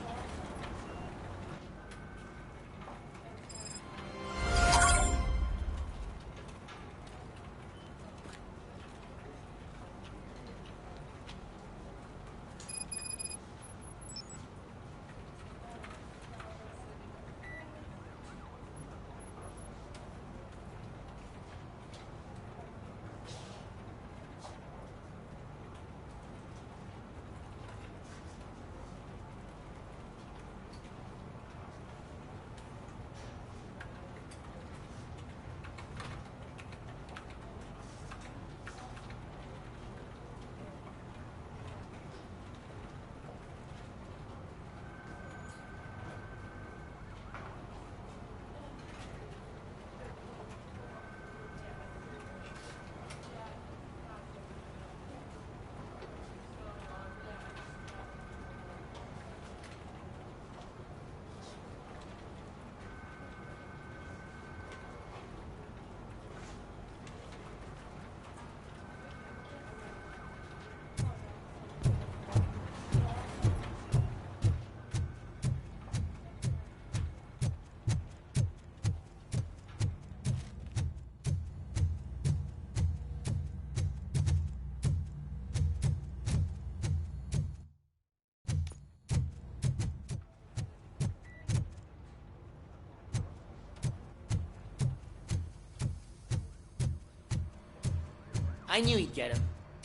I knew he'd get him.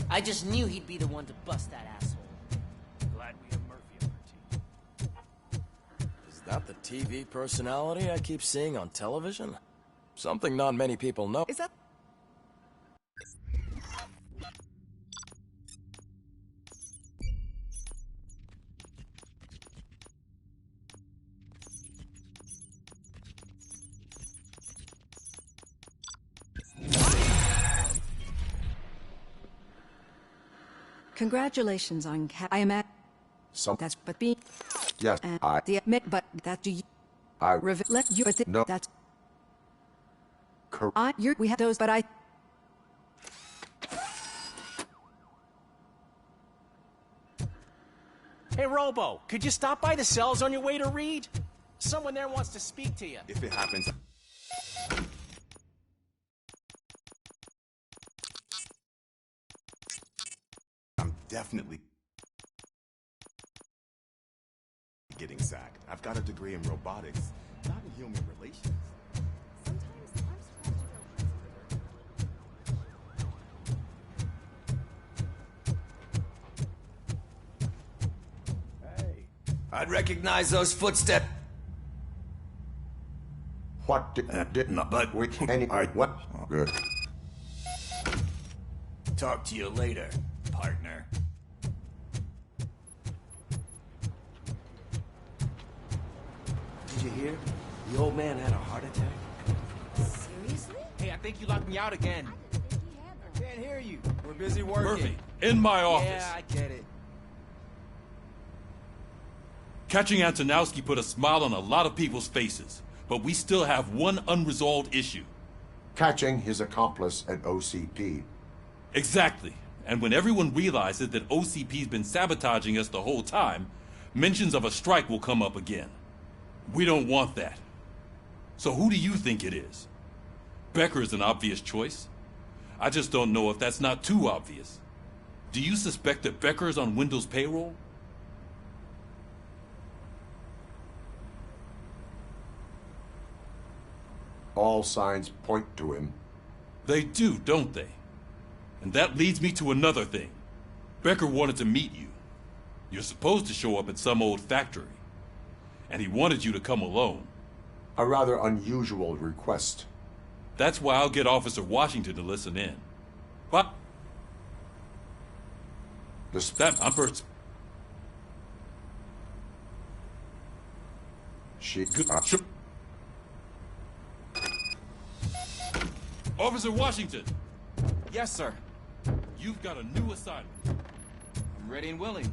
I just knew he'd be the one to bust that asshole. Glad we have Murphy on our team. Is that the TV personality I keep seeing on television? Something not many people know. Is that... Congratulations on I am at. That's but be. Yes, and I. The admit, but that do you. I. Let you. But No. That's. Correct. We have those, but I. Hey, Robo, could you stop by the cells on your way to Reed? Someone there wants to speak to you. If it happens... I'm definitely getting sacked. I've got a degree in robotics, not in human relations. I'd recognize those footsteps. What did No, but we any I what? Good. Talk to you later, partner. Did you hear? The old man had a heart attack. Seriously? Hey, I think you locked me out again. I can't hear you. We're busy working. Murphy, in my office. Yeah, I get it. Catching Antonowski put a smile on a lot of people's faces, but we still have one unresolved issue. Catching his accomplice at OCP. Exactly. And when everyone realizes that OCP's been sabotaging us the whole time, mentions of a strike will come up again. We don't want that. So who do you think it is? Becker is an obvious choice. I just don't know if that's not too obvious. Do you suspect that Becker is on Wendell's payroll? All signs point to him. They do, don't they? And that leads me to another thing. Becker wanted to meet you. You're supposed to show up at some old factory. And he wanted you to come alone. A rather unusual request. That's why I'll get Officer Washington to listen in. What? That number. She. Officer Washington! Yes, sir. You've got a new assignment. I'm ready and willing.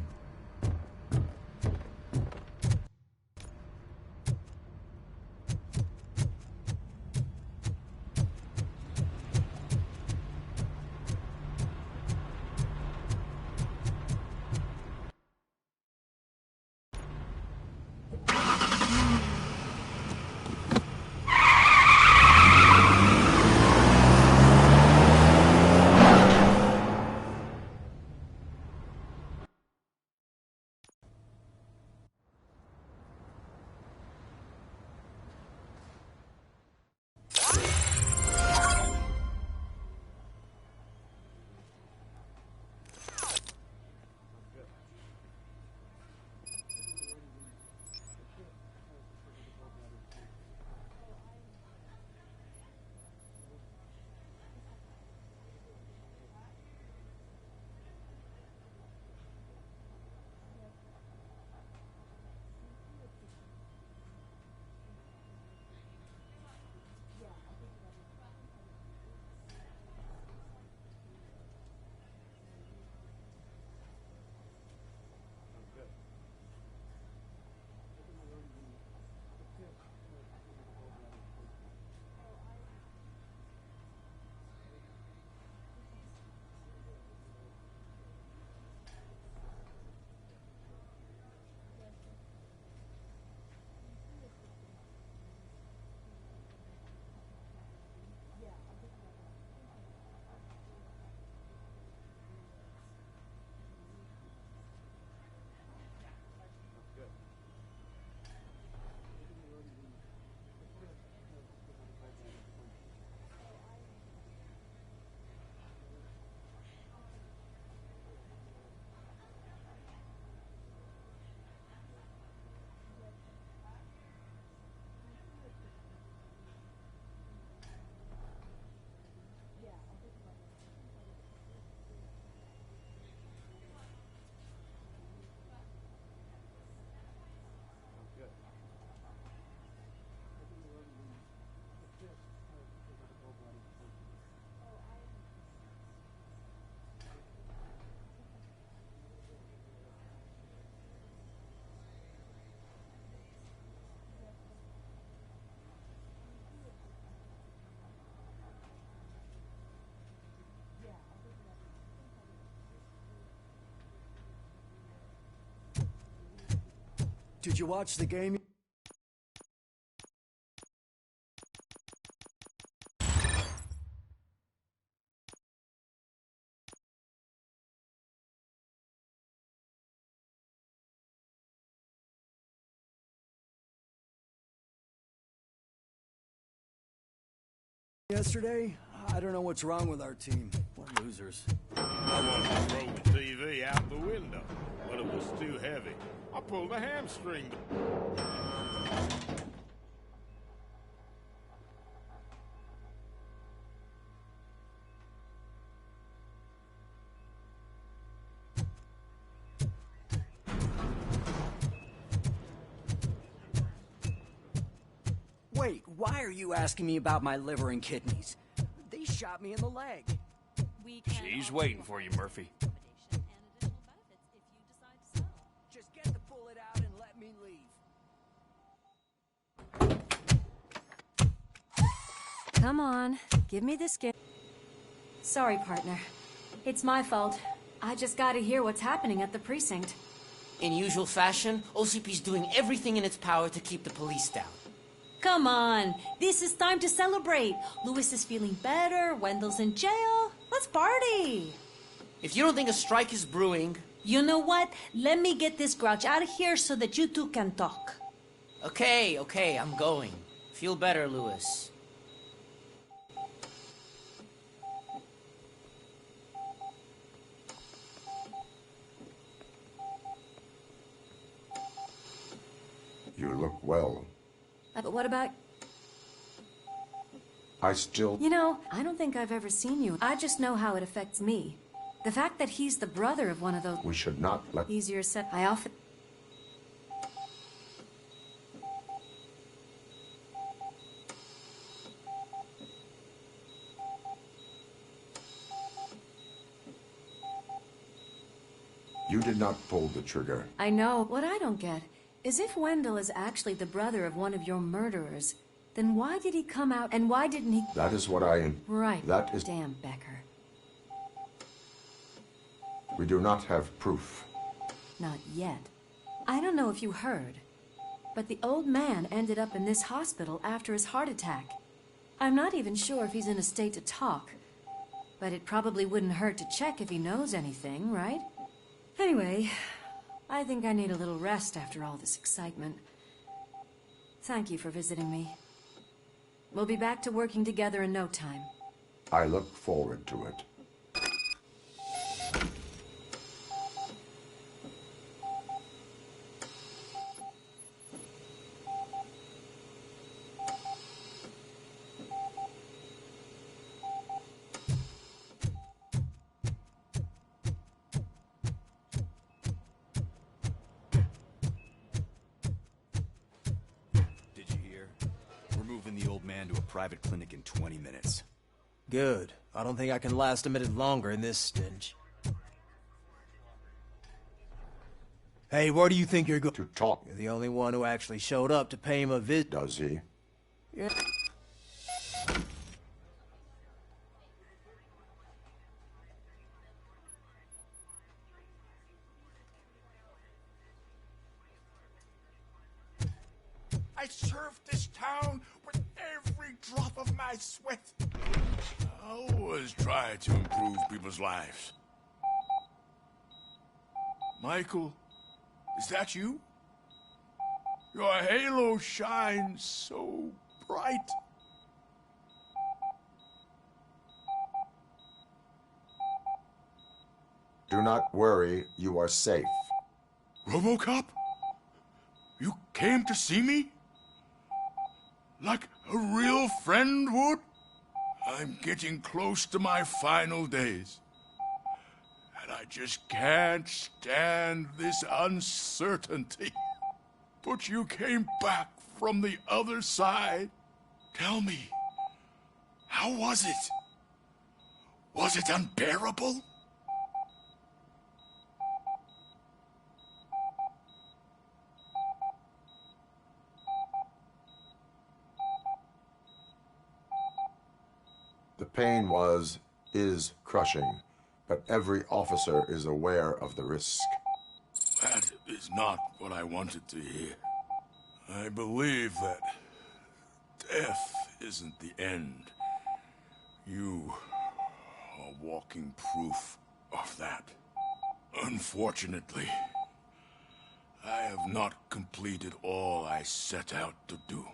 Did you watch the game? Yesterday? I don't know what's wrong with our team. We're losers. I wanted to throw the TV out the window, but it was too heavy. I pulled a hamstring. Wait, why are you asking me about my liver and kidneys? They shot me in the leg. She's waiting for you, Murphy. Just get the bullet out and let me leave. Come on, give me this gift. Sorry, partner. It's my fault. I just gotta hear what's happening at the precinct. In usual fashion, OCP's doing everything in its power to keep the police down. Come on, this is time to celebrate. Louis is feeling better, Wendell's in jail. Let's party. If you don't think a strike is brewing... You know what? Let me get this grouch out of here so that you two can talk. Okay, I'm going. Feel better, Louis. You look well. But what about... I still... You know, I don't think I've ever seen you. I just know how it affects me. The fact that he's the brother of one of those... We should not let... Easier said. I often... You did not pull the trigger. I know. What I don't get is if Wendell is actually the brother of one of your murderers, then why did he come out and why didn't he... That is what I am... Right. That is... Damn, Becker. We do not have proof. Not yet. I don't know if you heard, but the old man ended up in this hospital after his heart attack. I'm not even sure if he's in a state to talk, but it probably wouldn't hurt to check if he knows anything, right? Anyway, I think I need a little rest after all this excitement. Thank you for visiting me. We'll be back to working together in no time. I look forward to it. The old man to a private clinic in 20 minutes. Good. I don't think I can last a minute longer in this stench. Hey, where do you think you're going? To talk. You're the only one who actually showed up to pay him a visit. Does he? Yeah. I served this town with every drop of my sweat. I always try to improve people's lives. Michael, is that you? Your halo shines so bright. Do not worry, you are safe. Robocop? You came to see me? Like a real friend would? I'm getting close to my final days. And I just can't stand this uncertainty. But you came back from the other side. Tell me, how was it? Was it unbearable? The pain is crushing, but every officer is aware of the risk. That is not what I wanted to hear. I believe that death isn't the end. You are walking proof of that. Unfortunately, I have not completed all I set out to do.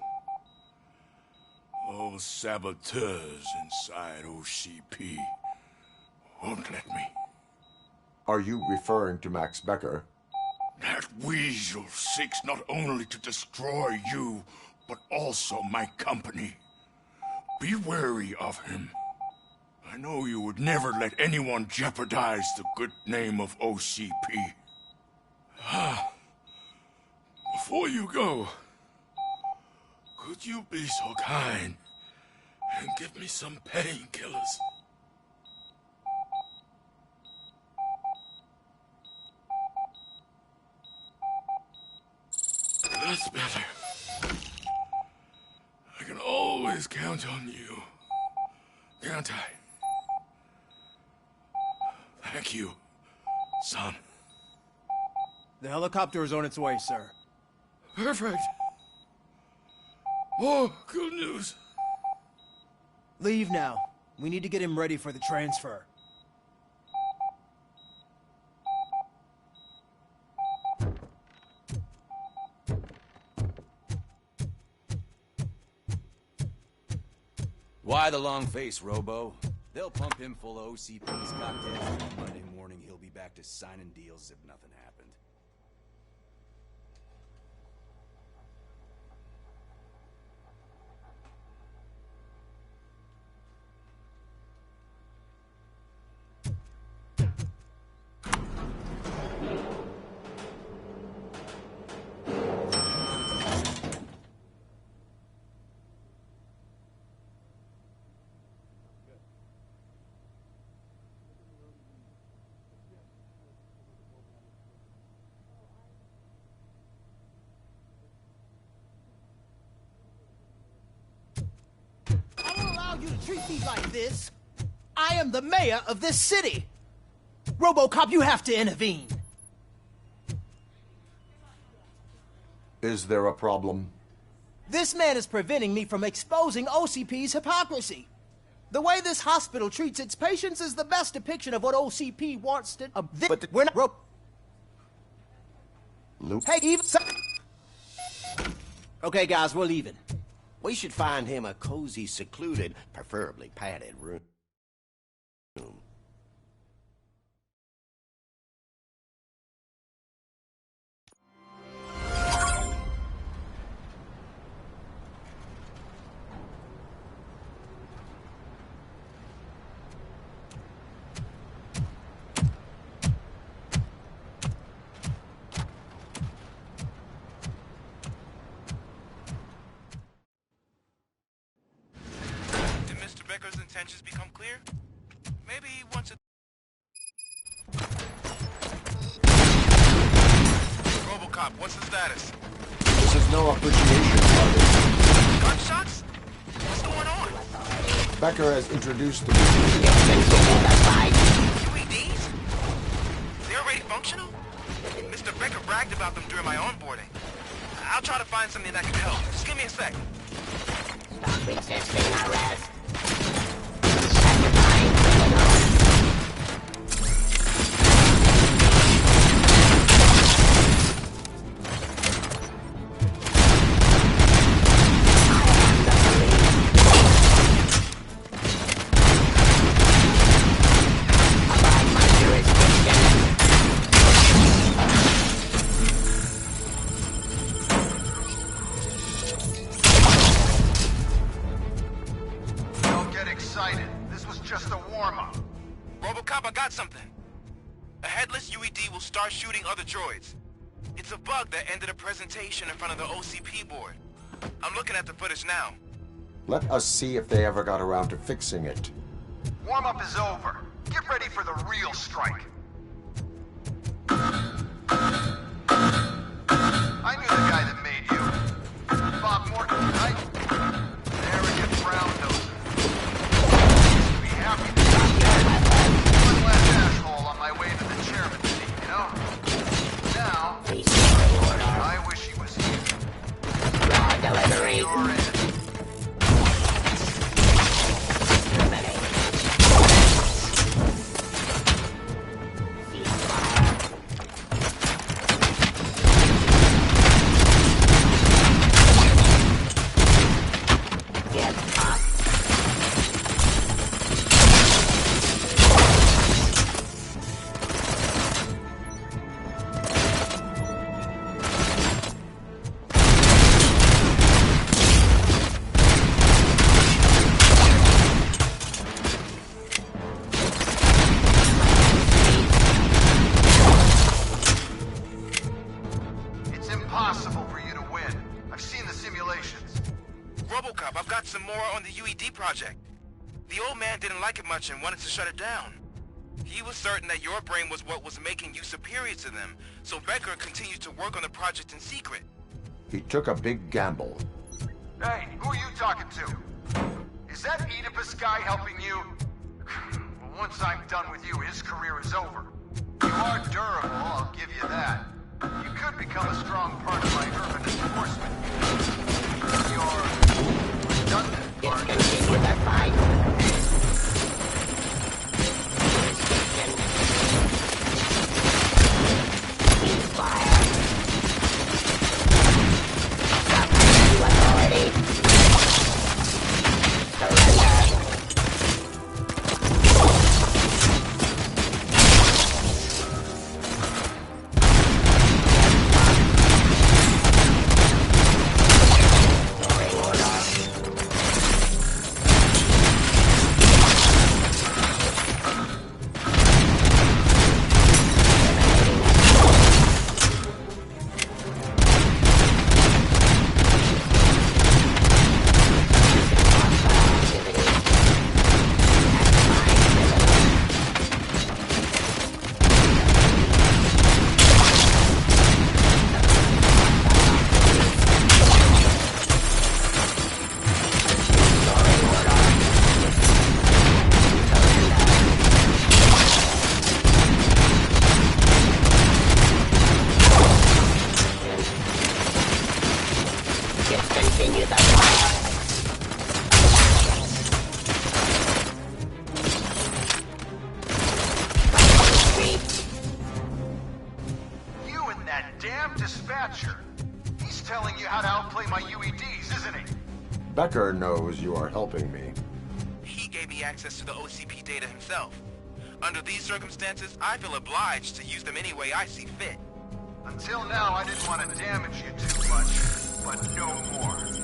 Those saboteurs inside OCP won't let me. Are you referring to Max Becker? That weasel seeks not only to destroy you, but also my company. Be wary of him. I know you would never let anyone jeopardize the good name of OCP. Before you go, could you be so kind and give me some painkillers? That's better. I can always count on you, can't I? Thank you, son. The helicopter is on its way, sir. Perfect. More good news. Leave now. We need to get him ready for the transfer. Why the long face, Robo? They'll pump him full of OCP's cocktails, and Monday morning he'll be back to signing deals as if nothing happened. treat me like this. I am the mayor of this city. Robocop, you have to intervene. Is there a problem? This man is preventing me from exposing OCP's hypocrisy. The way this hospital treats its patients is the best depiction of what OCP wants to... but we're not... Luke? Hey, even... Okay, guys, we're leaving. We should find him a cozy, secluded, preferably padded room. Intentions become clear? Maybe he wants to... Robocop, what's the status? This is no appreciation party. Gunshots? What's going on? Becker has introduced the... UEDs? They're already functional? Mr. Becker bragged about them during my onboarding. I'll try to find something that can help. Just give me a sec. Stop resisting arrest. Robocop, I got something. A headless UED will start shooting other droids. It's a bug that ended a presentation in front of the OCP board. I'm looking at the footage now. Let us see if they ever got around to fixing it. Warm-up is over. Get ready for the real strike. I knew the guy that made you. Bob Morton, right? Arrogant brown nose. Be happy to see one less asshole on my way to the chairman's seat, you know? Now, I wish he was here. Raw delivery. You're in. Robocop, I've got some more on the UED project. The old man didn't like it much and wanted to shut it down. He was certain that your brain was what was making you superior to them, so Becker continued to work on the project in secret. He took a big gamble. Hey, who are you talking to? Is that Oedipus guy helping you? Well, once I'm done with you, his career is over. You are durable, I'll give you that. You could become a strong part of my urban enforcement. You're redundant, Let's continue the fight. Ceasefire. Submit to authority. Surrender. Becker knows you are helping me. He gave me access to the OCP data himself. Under these circumstances, I feel obliged to use them any way I see fit. Until now, I didn't want to damage you too much, but no more.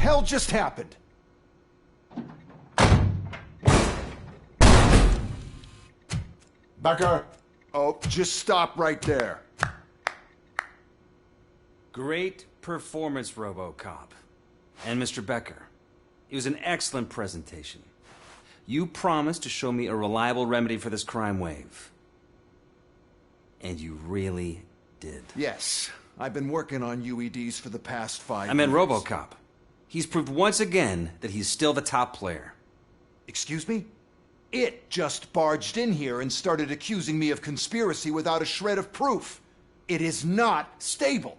hell just happened? Becker! Oh, just stop right there. Great performance, Robocop. And Mr. Becker, it was an excellent presentation. You promised to show me a reliable remedy for this crime wave. And you really did. Yes, I've been working on UEDs for the past 5 years. I meant Robocop. He's proved once again that he's still the top player. Excuse me? It just barged in here and started accusing me of conspiracy without a shred of proof. It is not stable.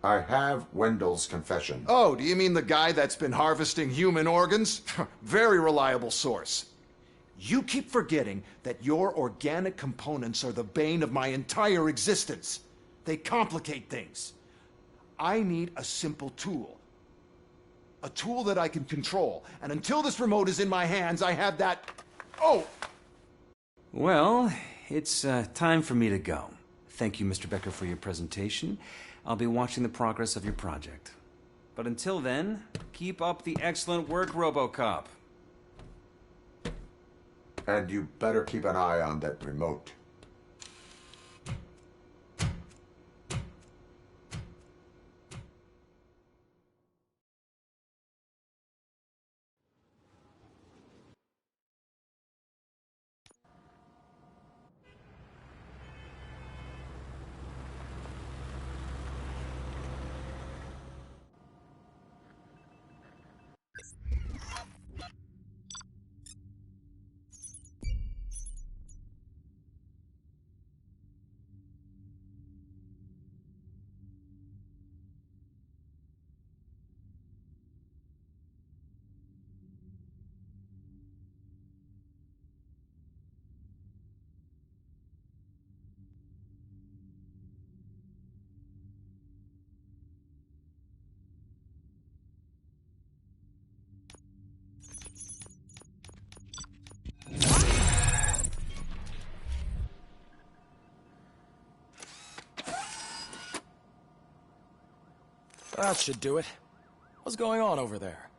I have Wendell's confession. Oh, do you mean the guy that's been harvesting human organs? Very reliable source. You keep forgetting that your organic components are the bane of my entire existence. They complicate things. I need a simple tool. A tool that I can control. And until this remote is in my hands, I have that... Oh! Well, it's time for me to go. Thank you, Mr. Becker, for your presentation. I'll be watching the progress of your project. But until then, keep up the excellent work, Robocop. And you better keep an eye on that remote. That should do it. What's going on over there?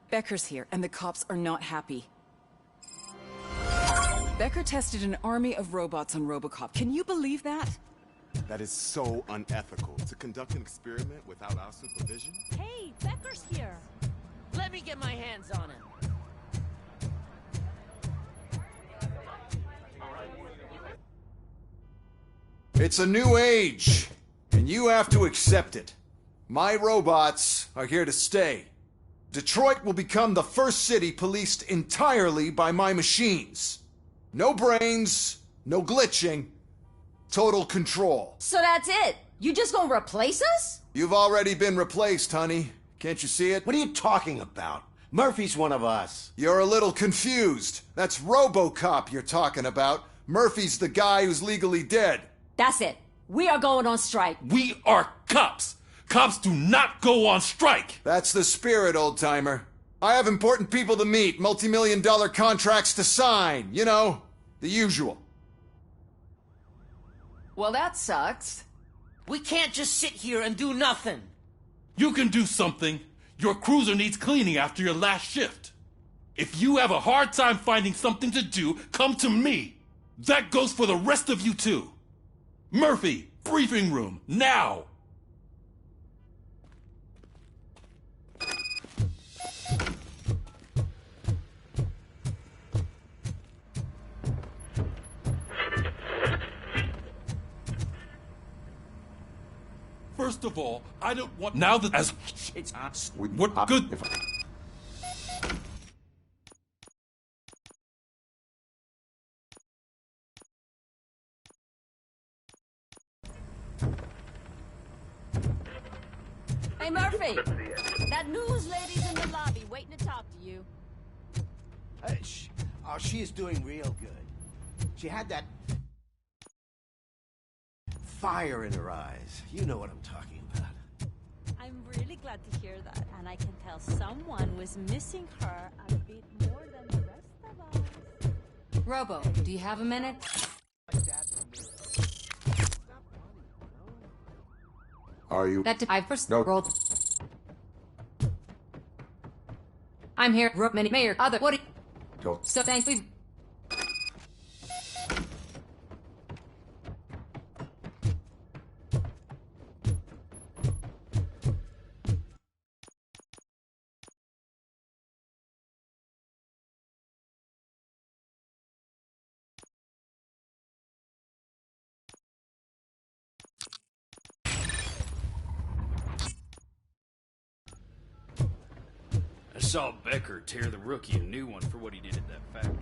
Becker's here, and the cops are not happy. Becker tested an army of robots on Robocop. Can you believe that? That is so unethical. To conduct an experiment without our supervision? Hey, Becker's here. Let me get my hands on him. It's a new age, and you have to accept it. My robots are here to stay. Detroit will become the first city policed entirely by my machines. No brains, no glitching, total control. So that's it? You just gonna replace us? You've already been replaced, honey. Can't you see it? What are you talking about? Murphy's one of us. You're a little confused. That's Robocop you're talking about. Murphy's the guy who's legally dead. That's it. We are going on strike. We are cops. Cops do not go on strike. That's the spirit, old-timer. I have important people to meet, multi-million-dollar contracts to sign. You know, the usual. Well, that sucks. We can't just sit here and do nothing. You can do something. Your cruiser needs cleaning after your last shift. If you have a hard time finding something to do, come to me. That goes for the rest of you too. Murphy, briefing room, now! First of all, I don't want... Now that as... It's... What good... Hey, Murphy! That news lady's in the lobby waiting to talk to you. She is doing real good. She had that fire in her eyes. You know what I'm talking about. I'm really glad to hear that, and I can tell someone was missing her a bit more than the rest of us. Robo, do you have a minute? Are you? That I first no. rolled. I'm here, many mayor, other, what do you... Don't... So thank you. I saw Becker tear the rookie a new one for what he did at that factory.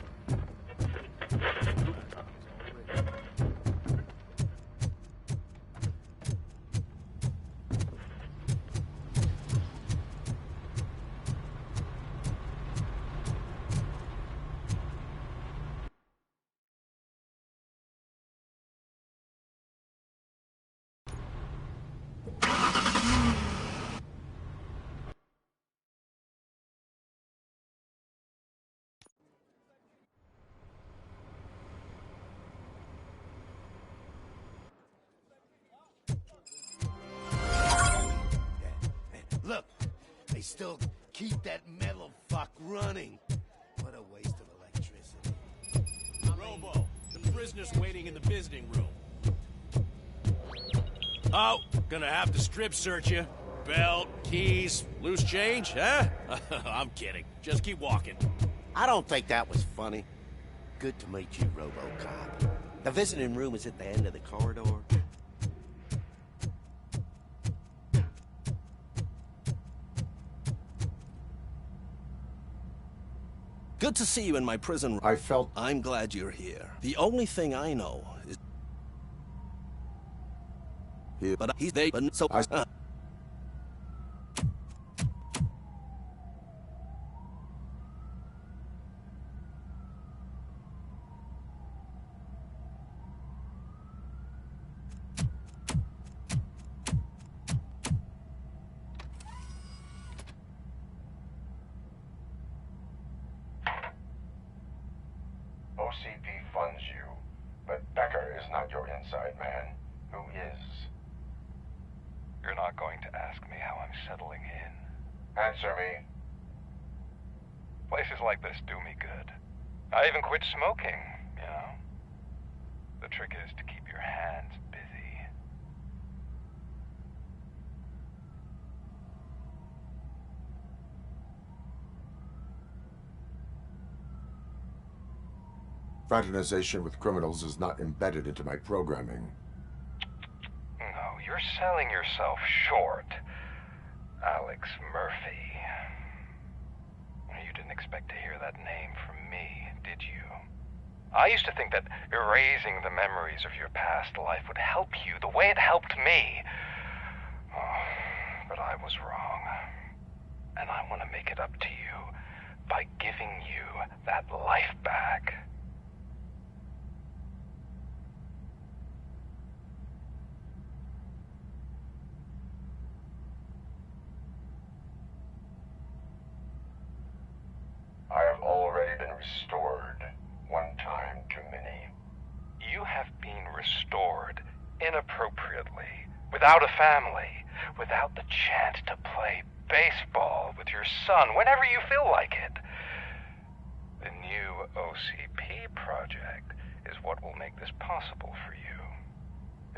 Look, they still keep that metal fuck running. What a waste of electricity. Robo, the prisoner's waiting in the visiting room. Oh, gonna have to strip search you. Belt, keys, loose change, huh? I'm kidding. Just keep walking. I don't think that was funny. Good to meet you, Robocop. The visiting room is at the end of the corridor. Good to see you in my prison. I'm glad you're here. The only thing I know is... But he's there, but so... OCP funds you, but Becker is not your inside man. Who is? You're not going to ask me how I'm settling in. Answer me. Places like this do me good. I even quit smoking, you know. The trick is to keep your hands busy. Fraternization with criminals is not embedded into my programming. No, you're selling yourself short, Alex Murphy. You didn't expect to hear that name from me, did you? I used to think that erasing the memories of your past life would help you the way it helped me. Oh, but I was wrong. And I want to make it up to you by giving you that life back. I have already been restored. One time too many. You have been restored inappropriately, without a family, without the chance to play baseball with your son whenever you feel like it. The new OCP project is what will make this possible for you.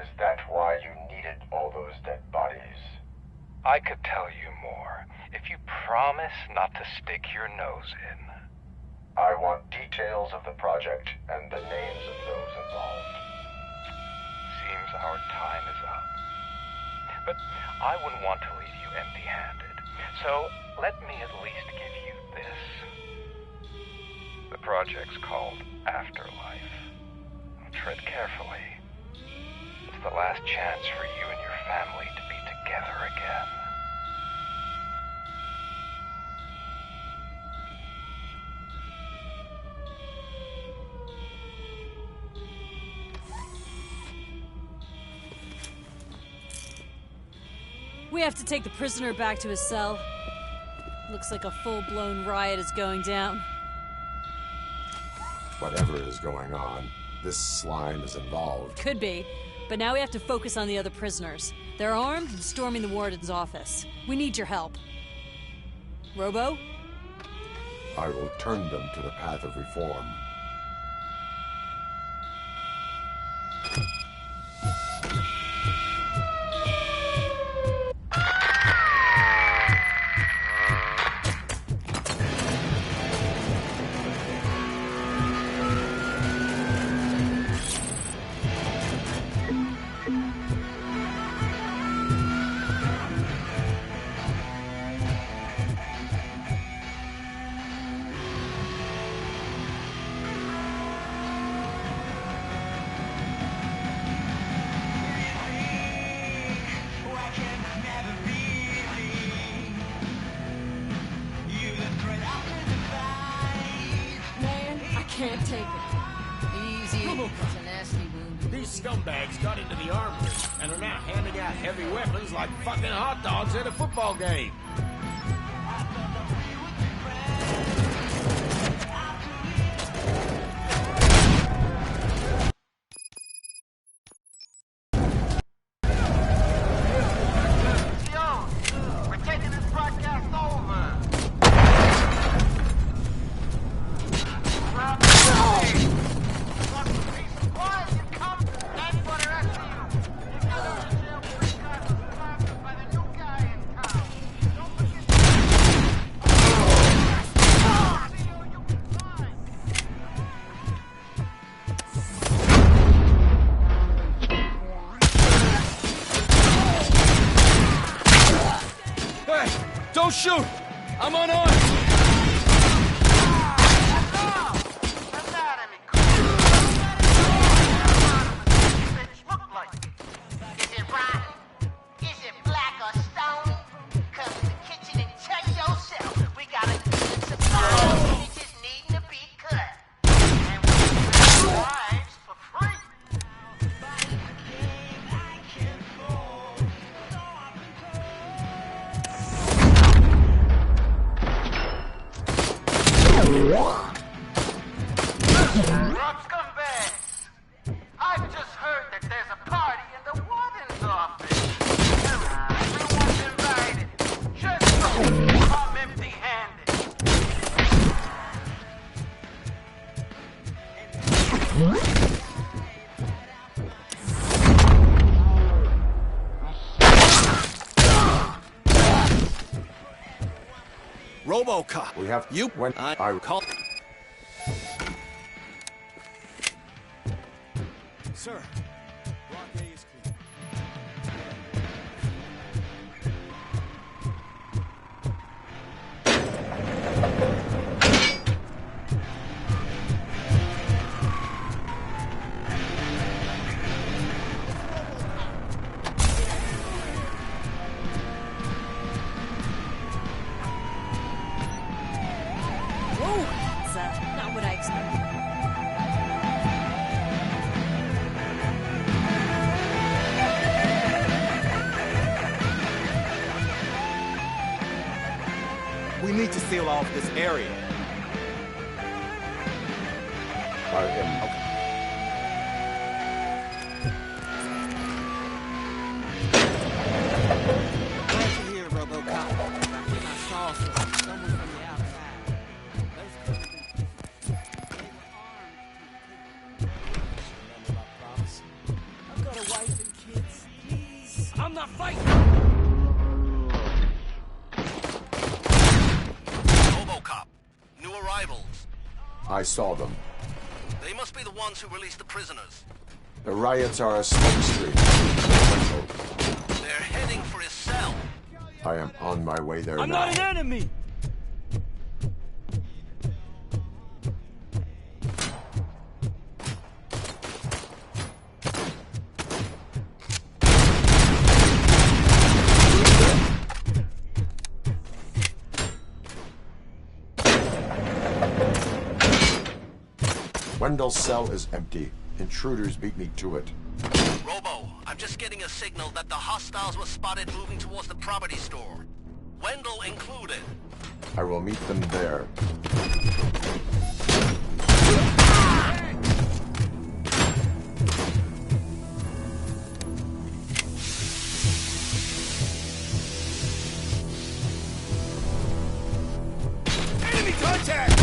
Is that why you needed all those dead bodies? I could tell you more if you promise not to stick your nose in. I want details of the project and the names of those involved. Seems our time is up. But I wouldn't want to leave you empty-handed. So let me at least give you this. The project's called Afterlife. Tread carefully. It's the last chance for you and your family to be together again. We have to take the prisoner back to his cell. Looks like a full-blown riot is going down. Whatever is going on, this slime is involved. Could be, but now we have to focus on the other prisoners. They're armed and storming the warden's office. We need your help. Robo? I will turn them to the path of reform. Can't take it. Easy. It's a nasty wound. These scumbags got into the armory and are now handing out heavy weapons like fucking hot dogs at a football game. Don't shoot! I'm unarmed! Robocop. We have you when I call. Sir, Block A is clear. Not what I expected. We need to seal off this area. Okay. Glad you're here, Robocop. I saw someone from the outside. I've got a wife and kids. Please. I'm not fighting! Robocop. New arrivals. I saw them. They must be the ones who released the prisoners. The riots are a smokescreen. They're heading for his cell. I am on my way there I'm now. not an enemy! Wendell's cell is empty. Intruders beat me to it. Robo, I'm just getting a signal that the hostiles were spotted moving towards the property store. Wendell included. I will meet them there. Enemy contact!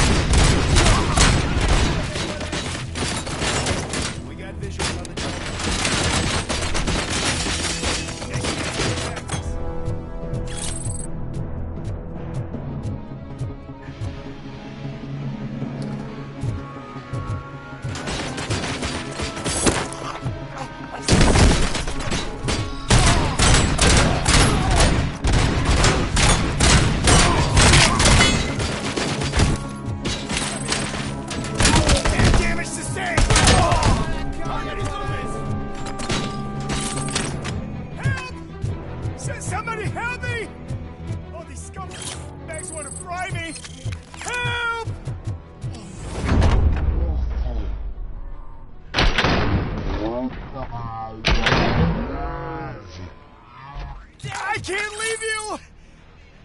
can't leave you!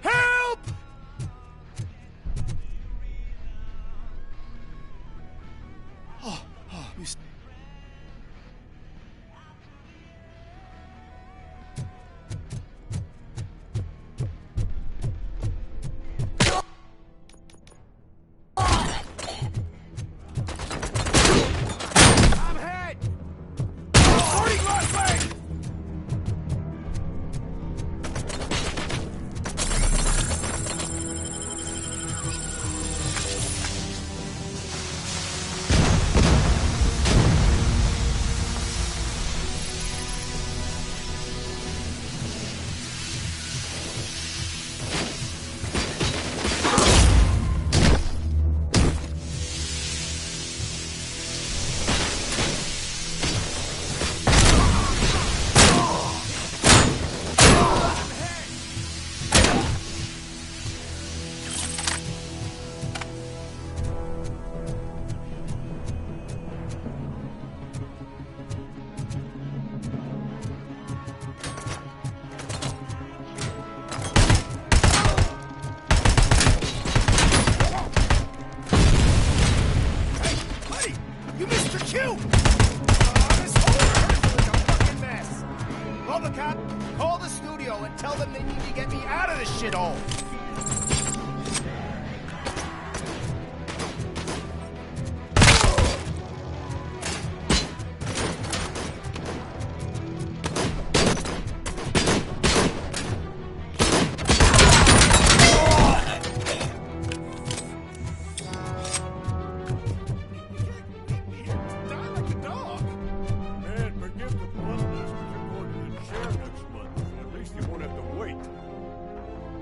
Help! You... I'm hit! 40 left leg! You missed your cue! This whole rehearsal is a fucking mess! Robocop, call the studio and tell them they need to get me out of this shithole!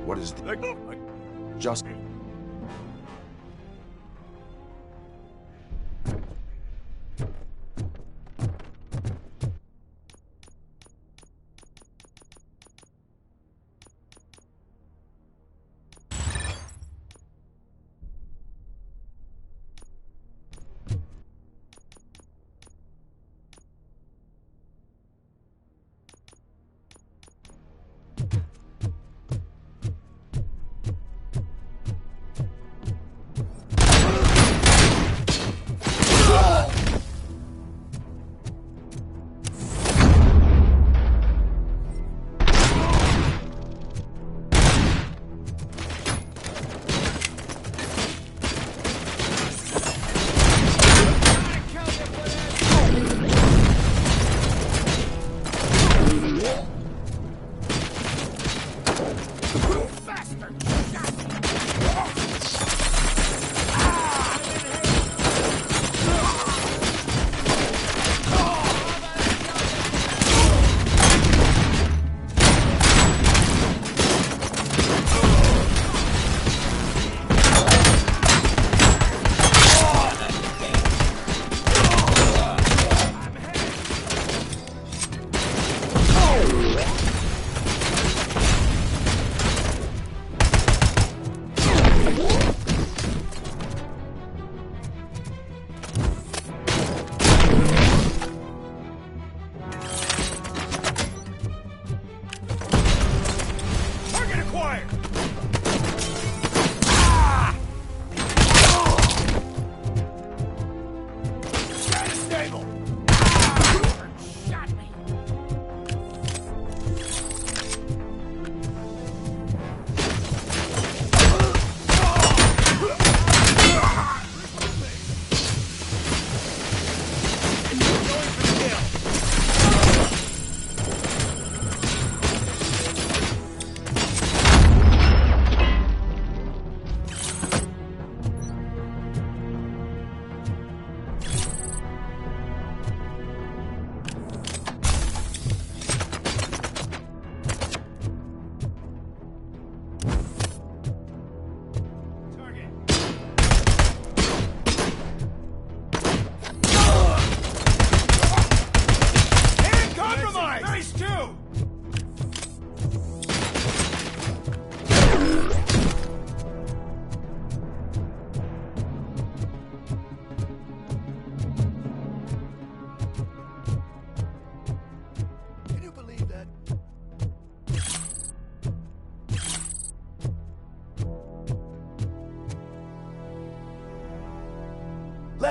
What is the... Just...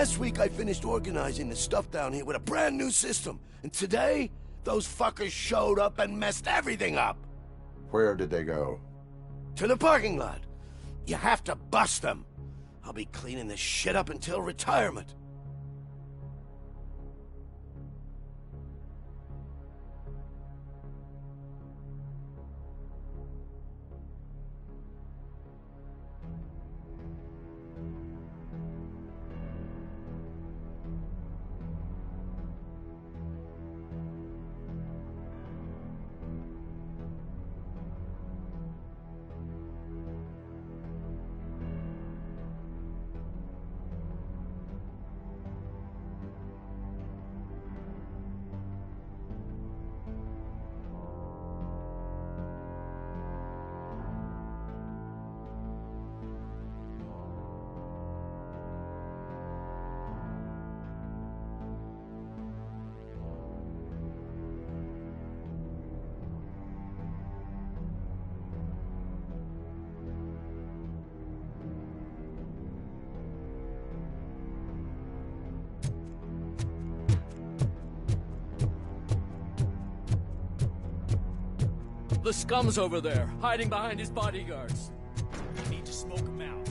Last week I finished organizing the stuff down here with a brand new system. And today, those fuckers showed up and messed everything up. Where did they go? To the parking lot. You have to bust them. I'll be cleaning this shit up until retirement. The scum's over there, hiding behind his bodyguards. We need to smoke him out.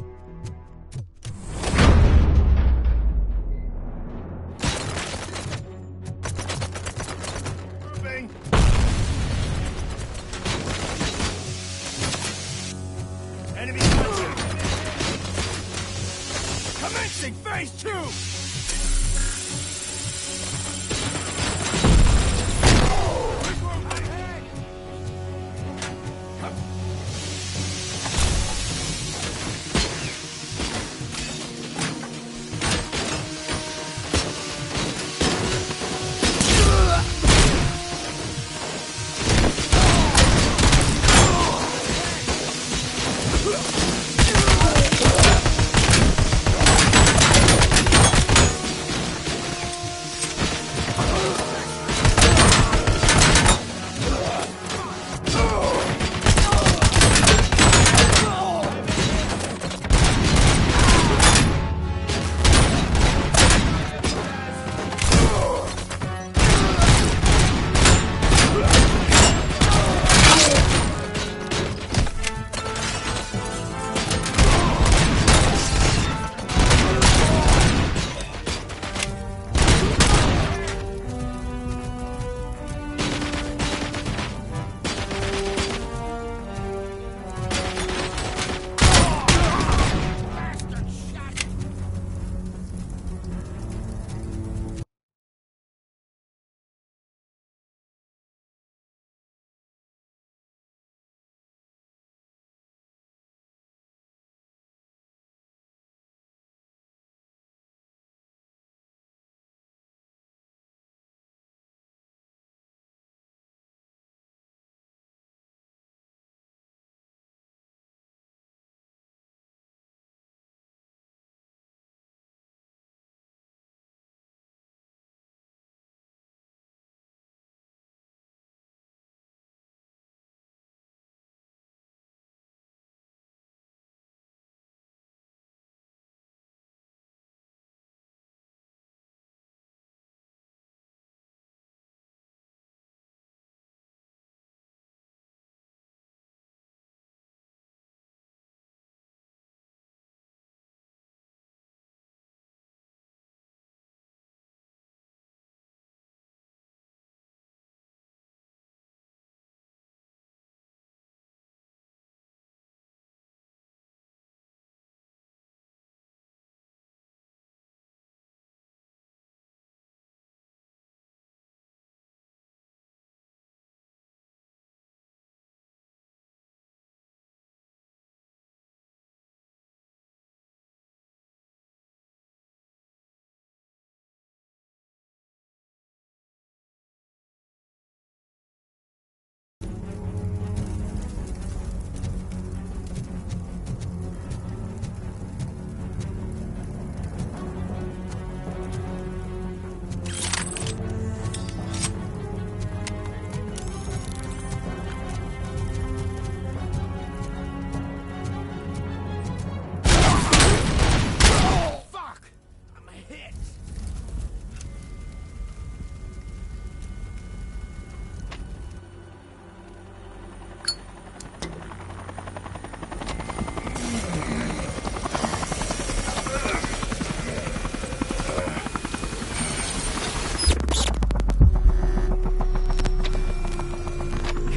Moving! Enemy contact! Commencing phase 2!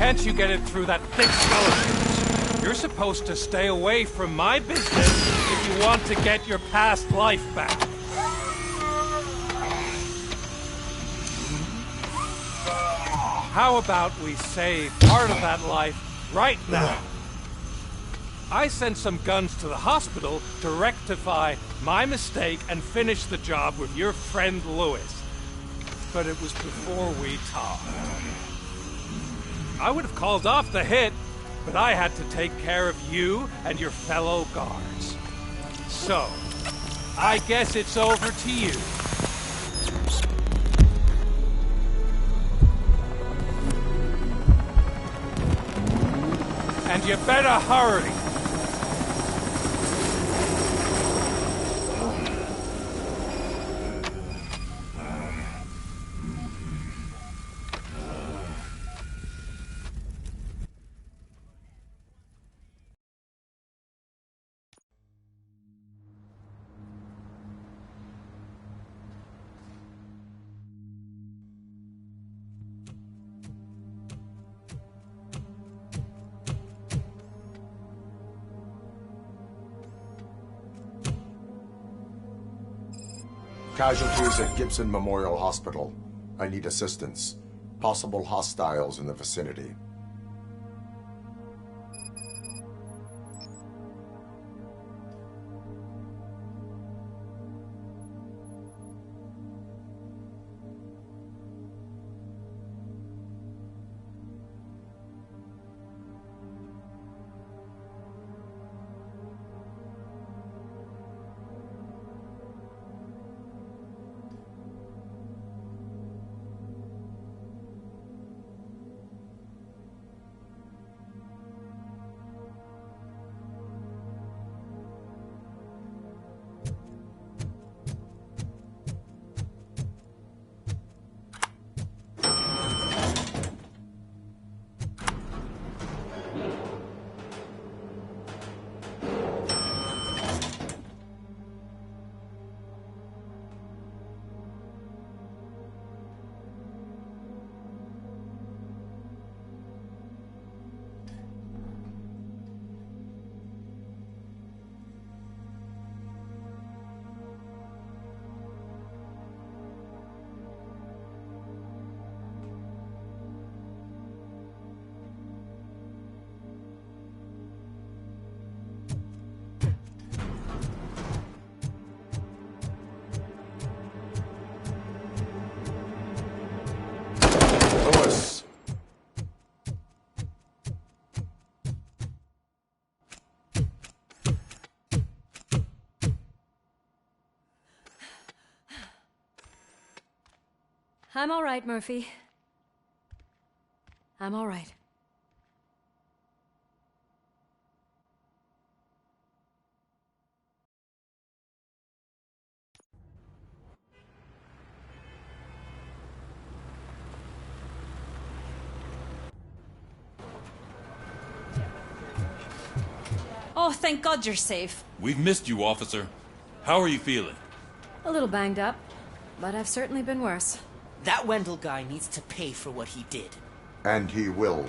can't you get it through that thick skull of yours? You're supposed to stay away from my business if you want to get your past life back. How about we save part of that life right now? I sent some guns to the hospital to rectify my mistake and finish the job with your friend Lewis. But it was before we talked. I would have called off the hit, but I had to take care of you and your fellow guards. So, I guess it's over to you. And you better hurry. Casualties at Gibson Memorial Hospital. I need assistance. Possible hostiles in the vicinity. Lewis. I'm all right, Murphy. I'm all right. Oh, thank God you're safe. We've missed you, officer. How are you feeling? A little banged up, but I've certainly been worse. That Wendell guy needs to pay for what he did. And he will.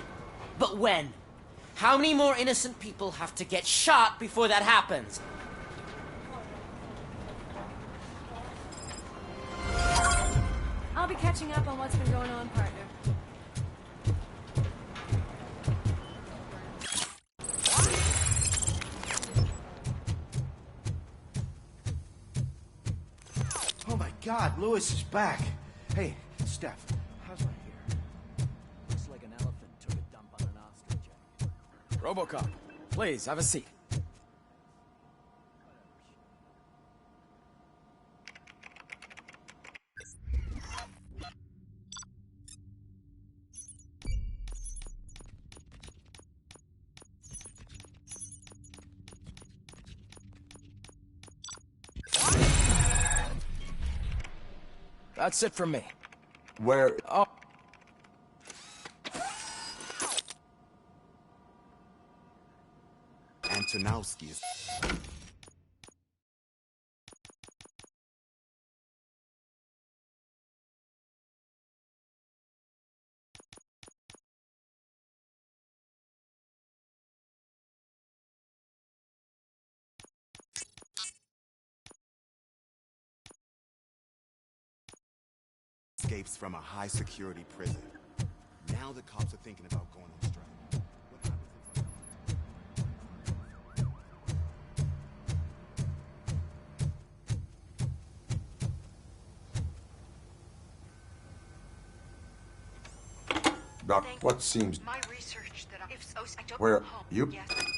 But when? How many more innocent people have to get shot before that happens? I'll be catching up on what's been going on, partner. Oh my God, Lewis is back. Hey, Steph, how's my hair? Looks like an elephant took a dump on an ostrich. Robocop, please, have a seat. That's it from me. Where? Oh. Antonowski's. escapes from a high-security prison. Now the cops are thinking about going on strike. Doc, what seems... My research that I don't Where... come home. You... Yes.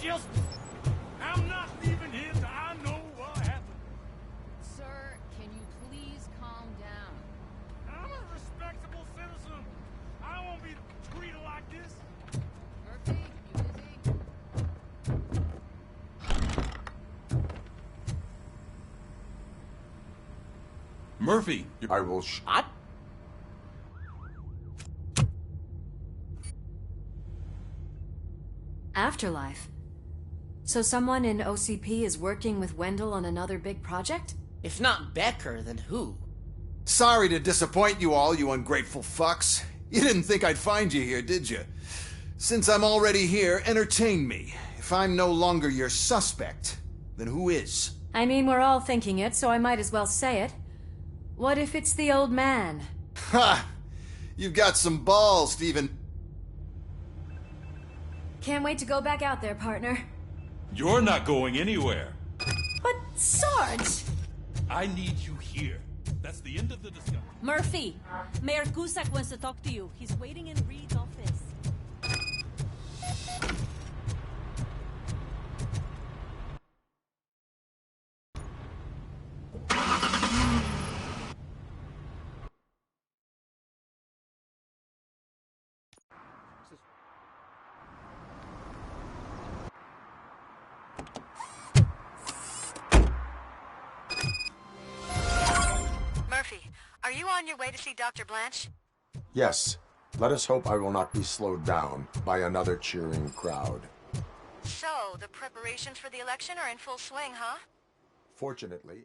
just... I'm not leaving here till I know what happened. Sir, can you please calm down? I'm a respectable citizen. I won't be treated like this. Murphy, you busy? Murphy! I will Shot? Afterlife. So someone in OCP is working with Wendell on another big project? If not Becker, then who? Sorry to disappoint you all, you ungrateful fucks. You didn't think I'd find you here, did you? Since I'm already here, entertain me. If I'm no longer your suspect, then who is? I mean, we're all thinking it, so I might as well say it. What if it's the old man? Ha! You've got some balls, Steven. Can't wait to go back out there, partner. You're not going anywhere. But, Sarge! I need you here. That's the end of the discussion. Murphy, Mayor Cusack wants to talk to you. He's waiting in Reed's office. Are you on your way to see Dr. Blanche? Yes. Let us hope I will not be slowed down by another cheering crowd. So, the preparations for the election are in full swing, huh? Fortunately,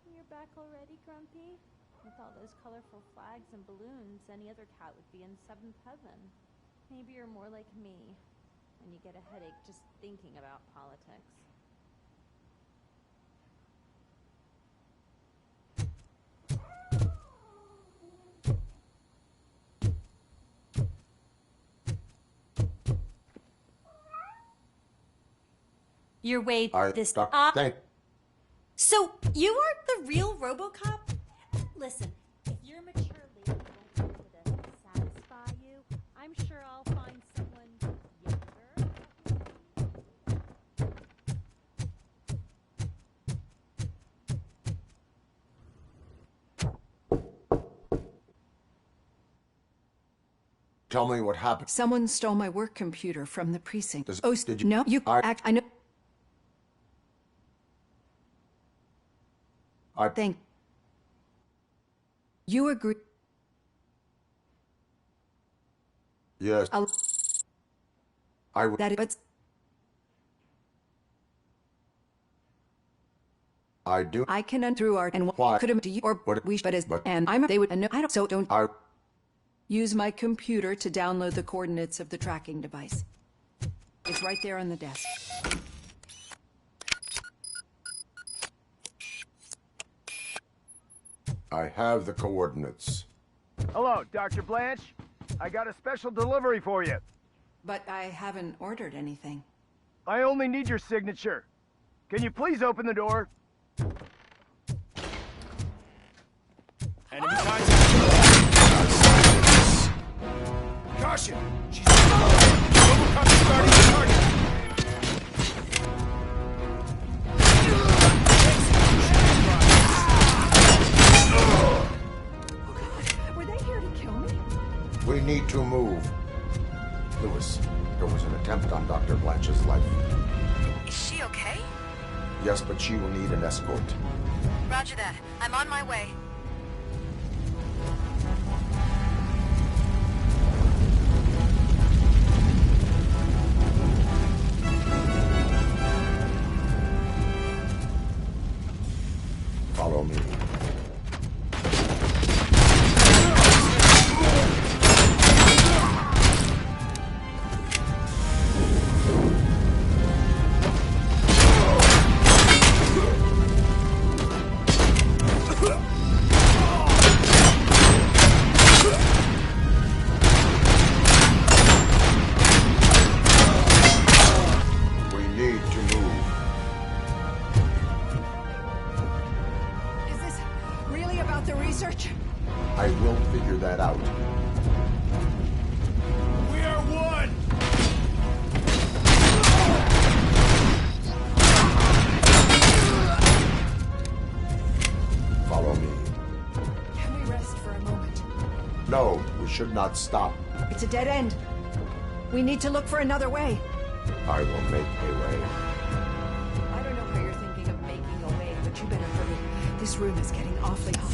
You're back already, Grumpy? With all those colorful flags and balloons, any other cat would be in seventh heaven. Maybe you're more like me, and you get a headache just thinking about politics. Your way this thank. So, you aren't the real Robocop? Listen, if you're mature lady won't be able to satisfy you, I'm sure I'll find someone younger. Tell me what happened. Someone stole my work computer from the precinct. Did you? No, you act. I know. I think. You agree. Yes. I would. That it, but I do. I can undo our and Why? could have do you or What? we but is But- and I'm they would and no, I don't so don't I use my computer to download the coordinates of the tracking device. It's right there on the desk. I have the coordinates. Hello, Dr. Blanche. I got a special delivery for you. But I haven't ordered anything. I only need your signature. Can you please open the door? Enemy contact. Caution! She's Robocop is starting the target. Were they here to kill me? We need to move. Lewis, there was an attempt on Dr. Blanche's life. Is she okay? Yes, but she will need an escort. Roger that. I'm on my way. Follow me. We need to move. Is this really about the research? I will figure that out. We are one! Follow me. Can we rest for a moment? No, we should not stop. It's a dead end. We need to look for another way. I will make a way. I don't know how you're thinking of making a way, but you better hurry. This room is getting awfully hot.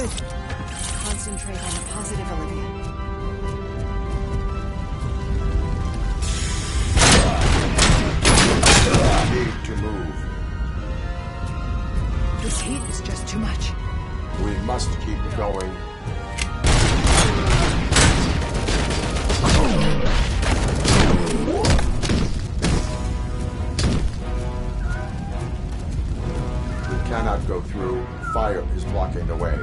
Good. Concentrate on the positive, Olivia. Need to move. This heat is just too much. We must keep going. We cannot go through. Fire is blocking the way.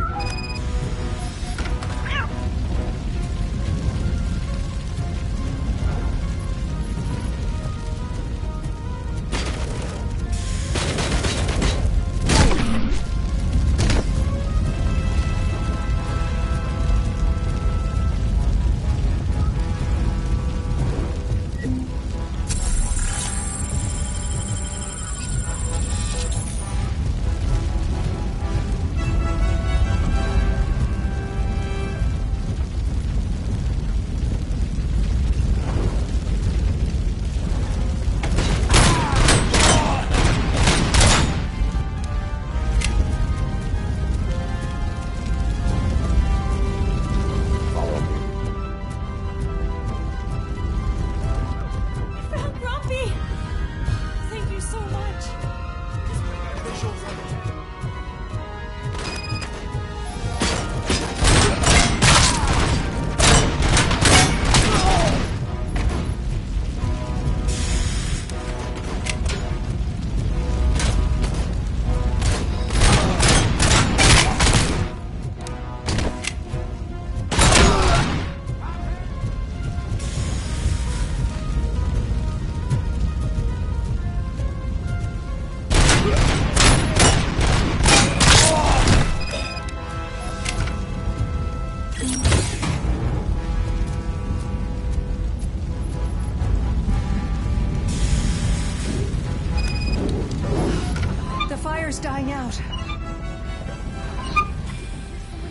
Dying out.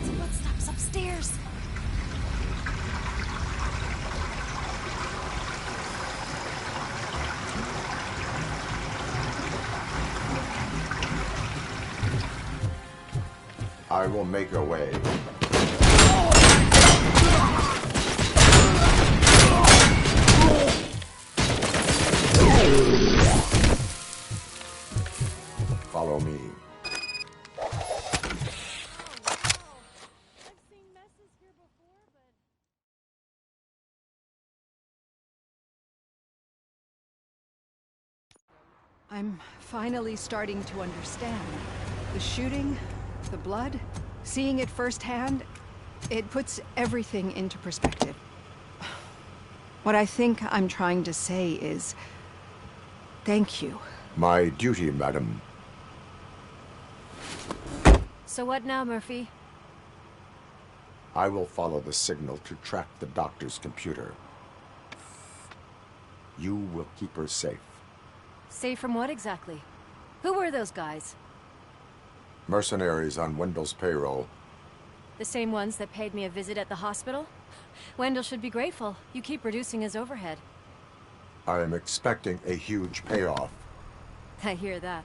Someone's footsteps upstairs. I will make a way. Follow me. I'm finally starting to understand. The shooting, the blood, seeing it firsthand, it puts everything into perspective. What I think I'm trying to say is, thank you. My duty, madam. So what now, Murphy? I will follow the signal to track the doctor's computer. You will keep her safe. Safe from what exactly? Who were those guys? Mercenaries on Wendell's payroll. The same ones that paid me a visit at the hospital? Wendell should be grateful. You keep reducing his overhead. I am expecting a huge payoff. I hear that.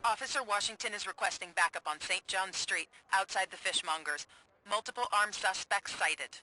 Officer Washington is requesting backup on St. John's Street, outside the fishmongers. Multiple armed suspects sighted.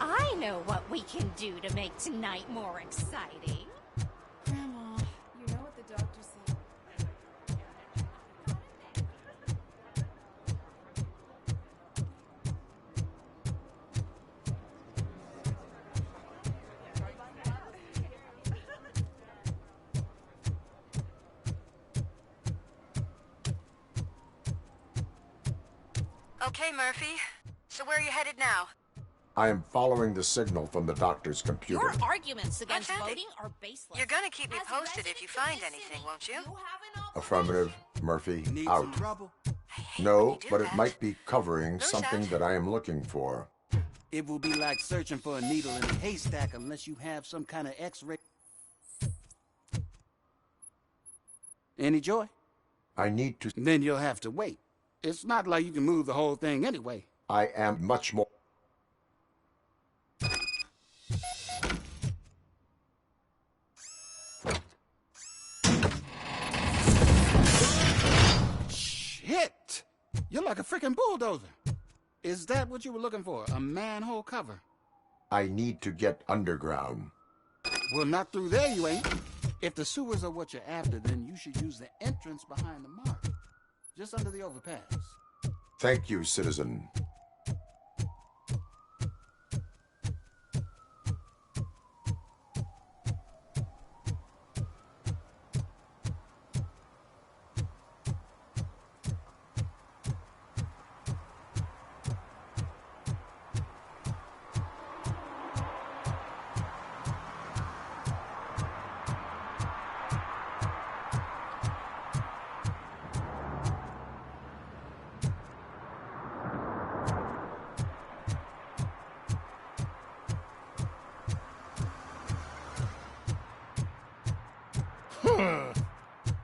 I know what we can do to make tonight more exciting. Grandma, you know what the doctor said. Okay, Murphy. So where are you headed now? I am following the signal from the doctor's computer. Your arguments against voting are baseless. You're gonna keep me posted if you find anything, won't you? Affirmative, Murphy, out. No, but it might be covering something that I am looking for. It will be like searching for a needle in a haystack unless you have some kind of X-ray. Any joy? I need to... Then you'll have to wait. It's not like you can move the whole thing anyway. I am much more... Shit! You're like a freaking bulldozer. Is that what you were looking for? A manhole cover? I need to get underground. Well, not through there you ain't. If the sewers are what you're after, then you should use the entrance behind the mark. Just under the overpass. Thank you, citizen.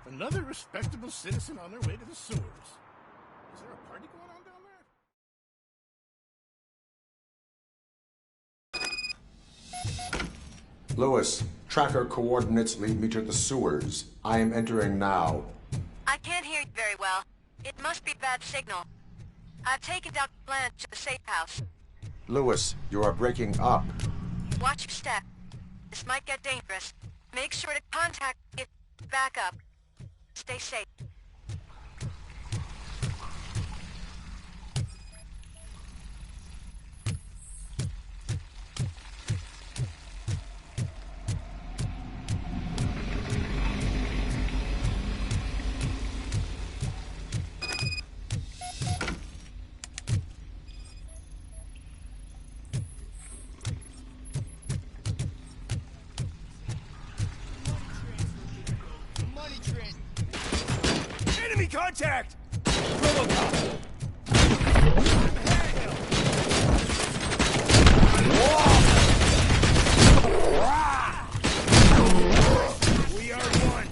Another respectable citizen on their way to the sewers. Is there a party going on down there? Lewis, tracker coordinates lead me to the sewers. I am entering now. I can't hear you very well. It must be bad signal. I've taken Dr. Blanche to the safe house. Lewis, you are breaking up. Watch your step. This might get dangerous. Make sure to contact me if you back up. Stay safe. Enemy contact! Robocop! We are one.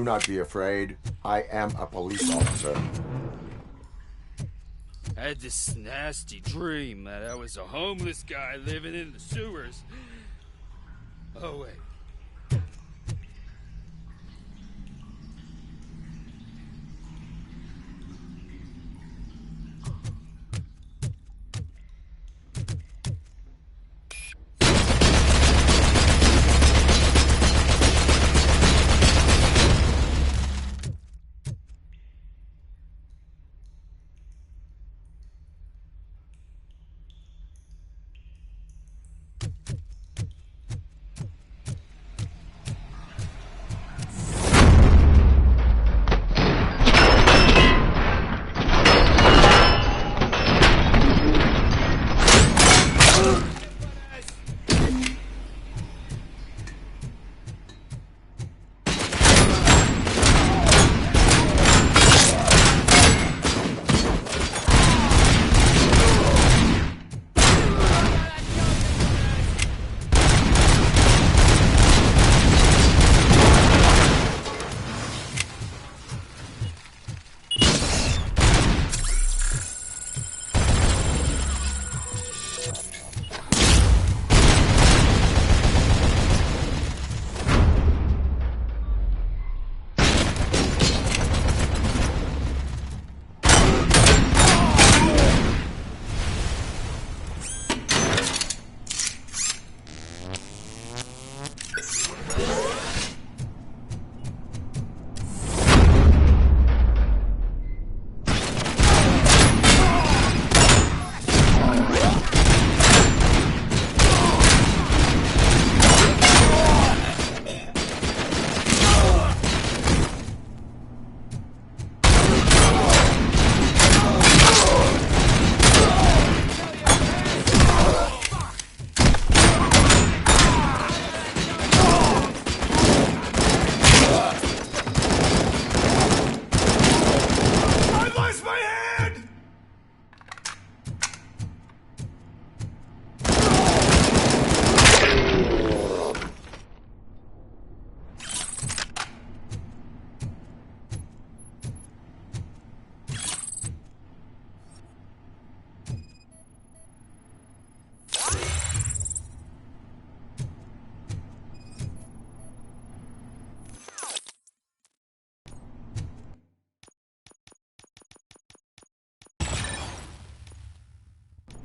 not be afraid. I am a police officer. I had this nasty dream that I was a homeless guy living in the sewers. Oh, wait.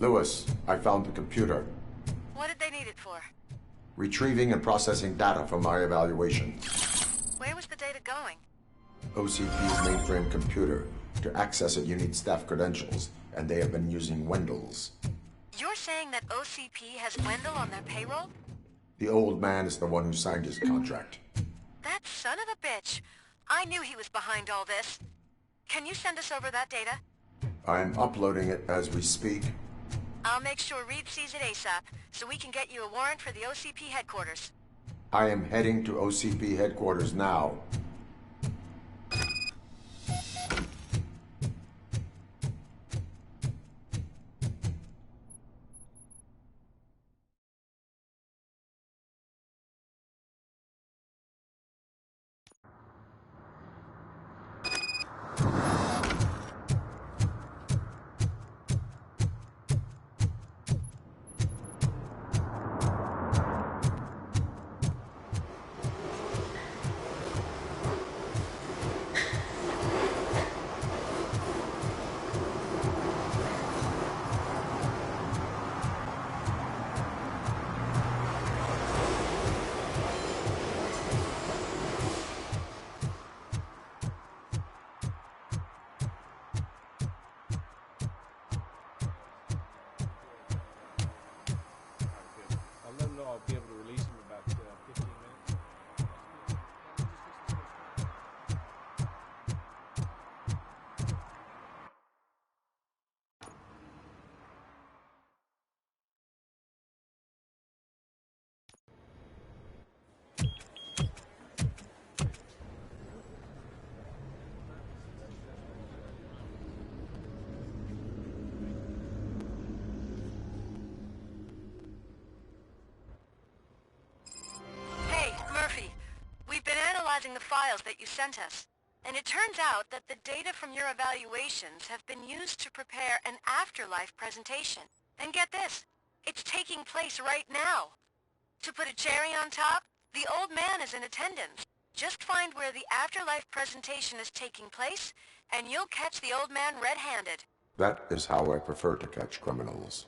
Lewis, I found the computer. What did they need it for? Retrieving and processing data from my evaluation. Where was the data going? OCP's mainframe computer. To access it, you need staff credentials, and they have been using Wendell's. You're saying that OCP has Wendell on their payroll? The old man is the one who signed his contract. That son of a bitch. I knew he was behind all this. Can you send us over that data? I'm uploading it as we speak. I'll make sure Reed sees it ASAP, so we can get you a warrant for the OCP headquarters. I am heading to OCP headquarters now. files that you sent us. And it turns out that the data from your evaluations have been used to prepare an afterlife presentation. And get this, it's taking place right now. To put a cherry on top, the old man is in attendance. Just find where the afterlife presentation is taking place, and you'll catch the old man red-handed. That is how I prefer to catch criminals.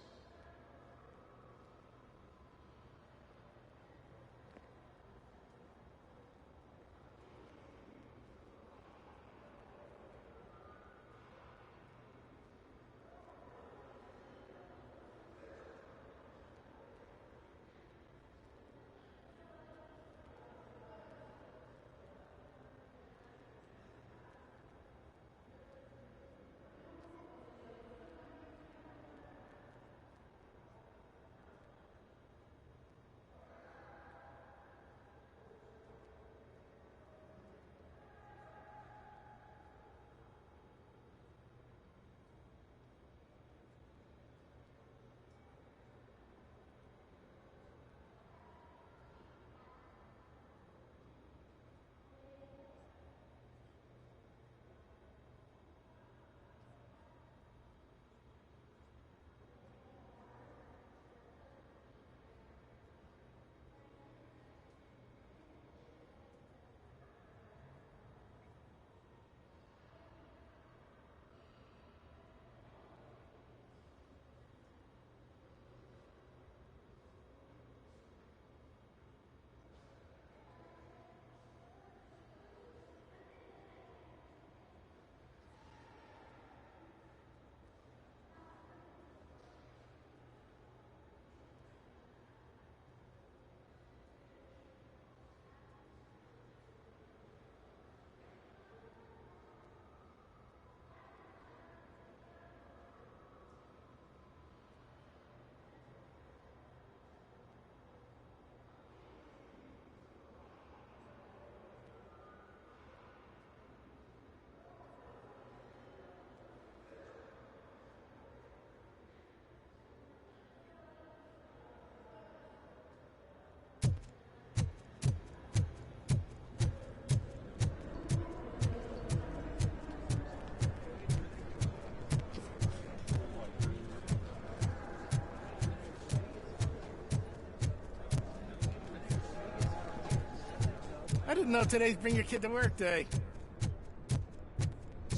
I didn't know today's Bring Your Kid to Work Day.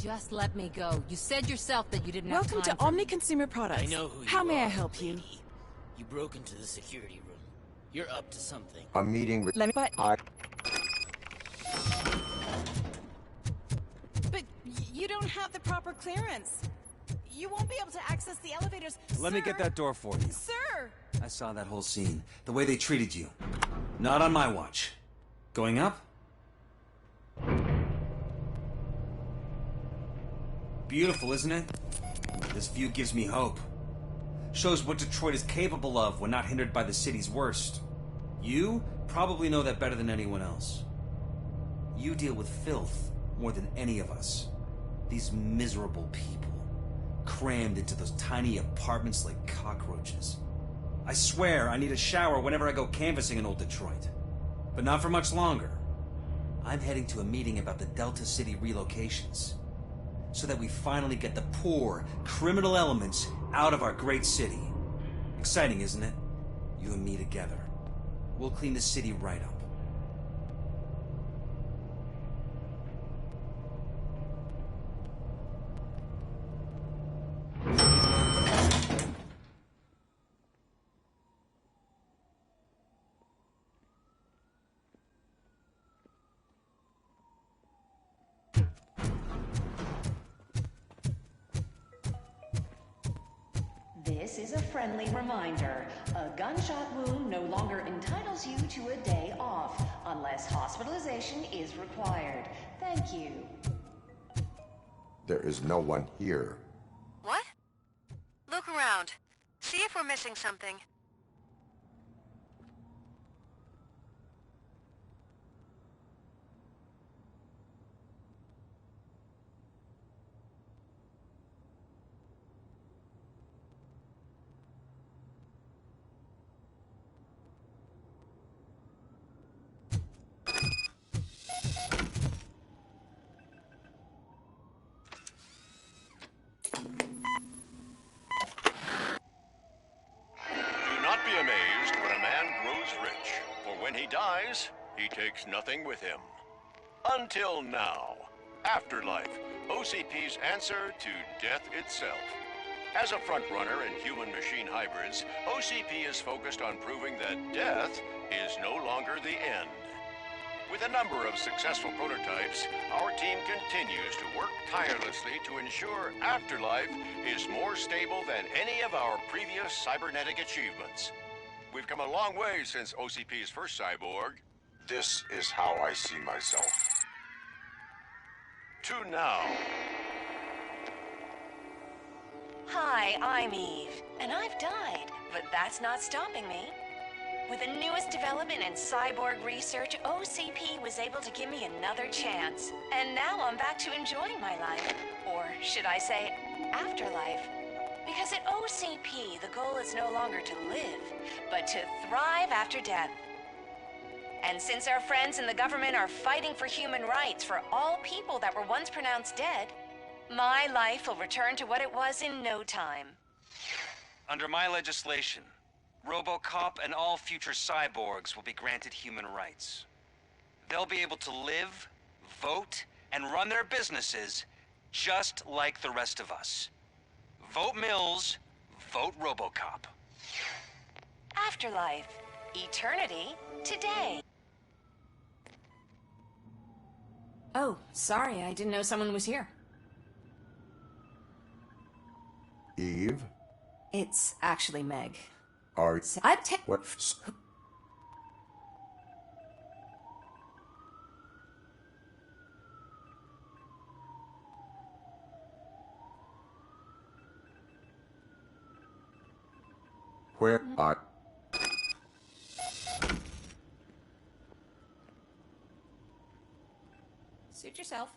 Just let me go. You said yourself that you didn't have Welcome time to Omni Consumer Products. I know who you How may are, I help you? lady. You broke into the security room. You're up to something. A meeting with... Let me... I... But you don't have the proper clearance. You won't be able to access the elevators. Let me get that door for you. Sir! I saw that whole scene. The way they treated you. Not on my watch. Going up? Beautiful, isn't it? This view gives me hope. Shows what Detroit is capable of when not hindered by the city's worst. You probably know that better than anyone else. You deal with filth more than any of us. These miserable people, crammed into those tiny apartments like cockroaches. I swear I need a shower whenever I go canvassing in old Detroit. But not for much longer. I'm heading to a meeting about the Delta City relocations, so that we finally get the poor, criminal elements out of our great city. Exciting, isn't it? You and me together. We'll clean the city right up. This is a friendly reminder. A gunshot wound no longer entitles you to a day off, unless hospitalization is required. Thank you. There is no one here. What? Look around. See if we're missing something. dies, he takes nothing with him. Until now. Afterlife, OCP's answer to death itself. As a frontrunner in human-machine hybrids, OCP is focused on proving that death is no longer the end. With a number of successful prototypes, our team continues to work tirelessly to ensure Afterlife is more stable than any of our previous cybernetic achievements. We've come a long way since OCP's first cyborg. This is how I see myself. To now. Hi, I'm Eve, and I've died, but that's not stopping me. With the newest development in cyborg research, OCP was able to give me another chance. And now I'm back to enjoying my life. Or should I say, afterlife. Because at OCP, the goal is no longer to live, but to thrive after death. And since our friends in the government are fighting for human rights for all people that were once pronounced dead, my life will return to what it was in no time. Under my legislation, Robocop and all future cyborgs will be granted human rights. They'll be able to live, vote, and run their businesses just like the rest of us. Vote Mills, vote Robocop. Afterlife. Eternity. Today. Oh, sorry, I didn't know someone was here. Eve? It's actually Meg. Are What? Where are... Suit yourself.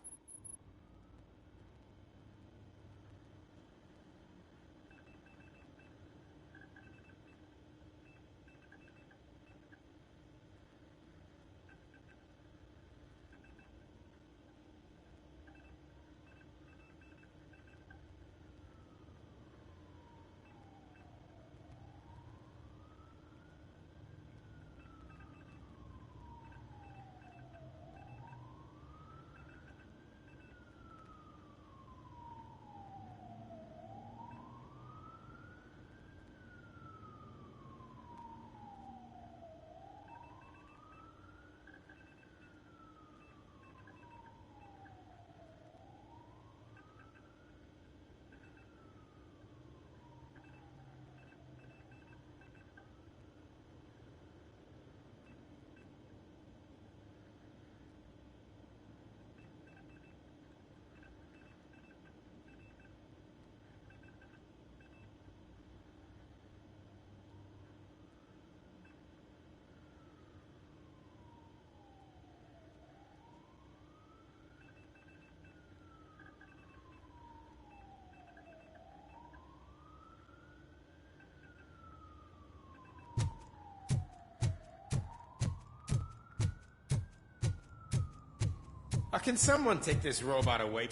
Can someone take this robot away?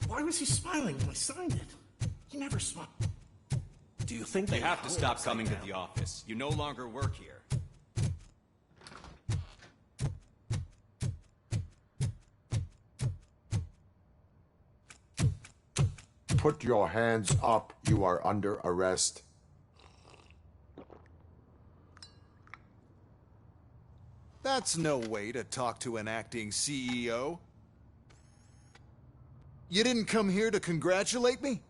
Why was he smiling when I signed it? He never smiled. Do you think You have to stop coming to the office. You no longer work here. Put your hands up. You are under arrest. That's no way to talk to an acting CEO. You didn't come here to congratulate me?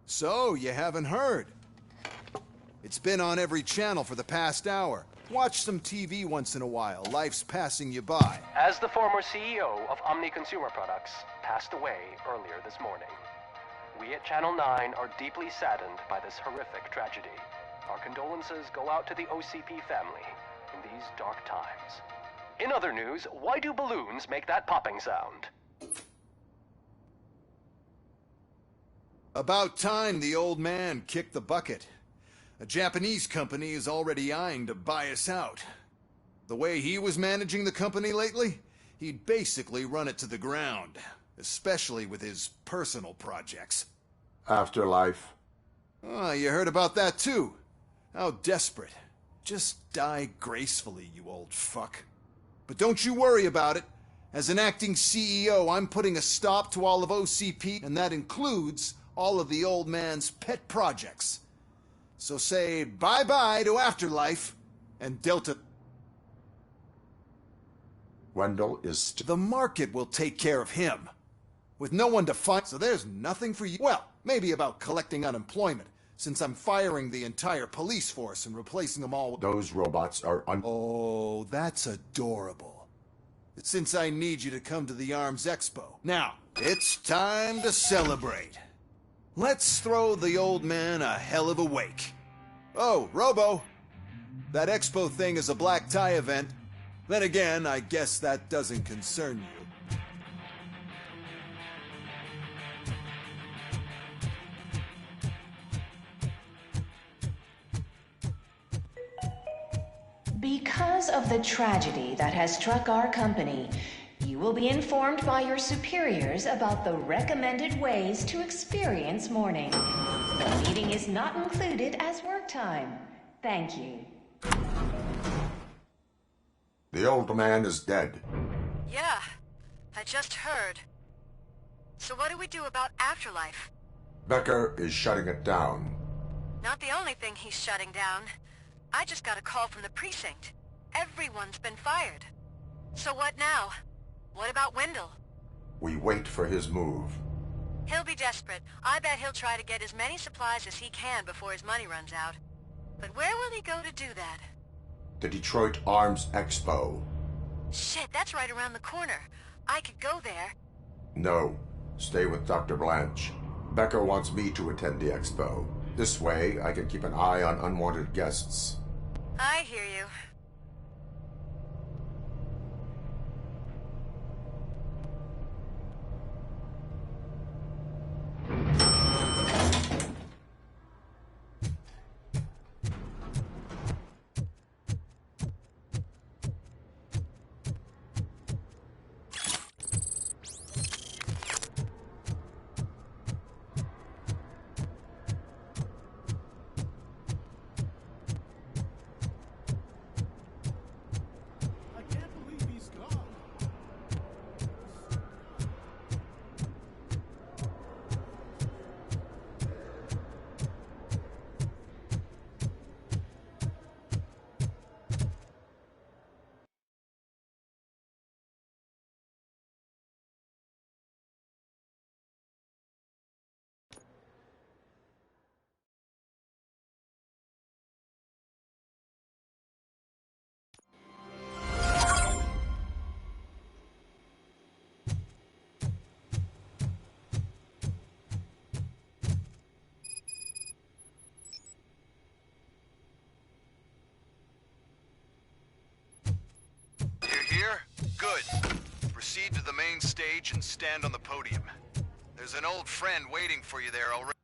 So, you haven't heard. It's been on every channel for the past hour. Watch some TV once in a while. Life's passing you by. As the former CEO of Omni Consumer Products passed away earlier this morning, we at Channel 9 are deeply saddened by this horrific tragedy. Our condolences go out to the OCP family in these dark times. In other news, why do balloons make that popping sound? About time the old man kicked the bucket. A Japanese company is already eyeing to buy us out. The way he was managing the company lately, he'd basically run it to the ground, especially with his personal projects. Afterlife, Oh, you heard about that too. How desperate. Just die gracefully, you old fuck. But don't you worry about it. As an acting CEO, I'm putting a stop to all of OCP, and that includes all of the old man's pet projects. So say bye-bye to Afterlife and Delta. Wendell is The market will take care of him. With no one to fight, so there's nothing for you. Well, maybe about collecting unemployment, since I'm firing the entire police force and replacing them all with... Those robots are Oh, that's adorable. Since I need you to come to the Arms Expo. Now, it's time to celebrate. Let's throw the old man a hell of a wake. Oh, Robo! That expo thing is a black tie event. Then again, I guess that doesn't concern you. Because of the tragedy that has struck our company, you will be informed by your superiors about the recommended ways to experience mourning. The meeting is not included as work time. Thank you. The old man is dead. Yeah, I just heard. So what do we do about Afterlife? Becker is shutting it down. Not the only thing he's shutting down. I just got a call from the precinct. Everyone's been fired. So what now? What about Wendell? We wait for his move. He'll be desperate. I bet he'll try to get as many supplies as he can before his money runs out. But where will he go to do that? The Detroit Arms Expo. Shit, that's right around the corner. I could go there. No. Stay with Dr. Blanche. Becker wants me to attend the expo. This way, I can keep an eye on unwanted guests. I hear you. Here? Good. Proceed to the main stage and stand on the podium. There's an old friend waiting for you there already.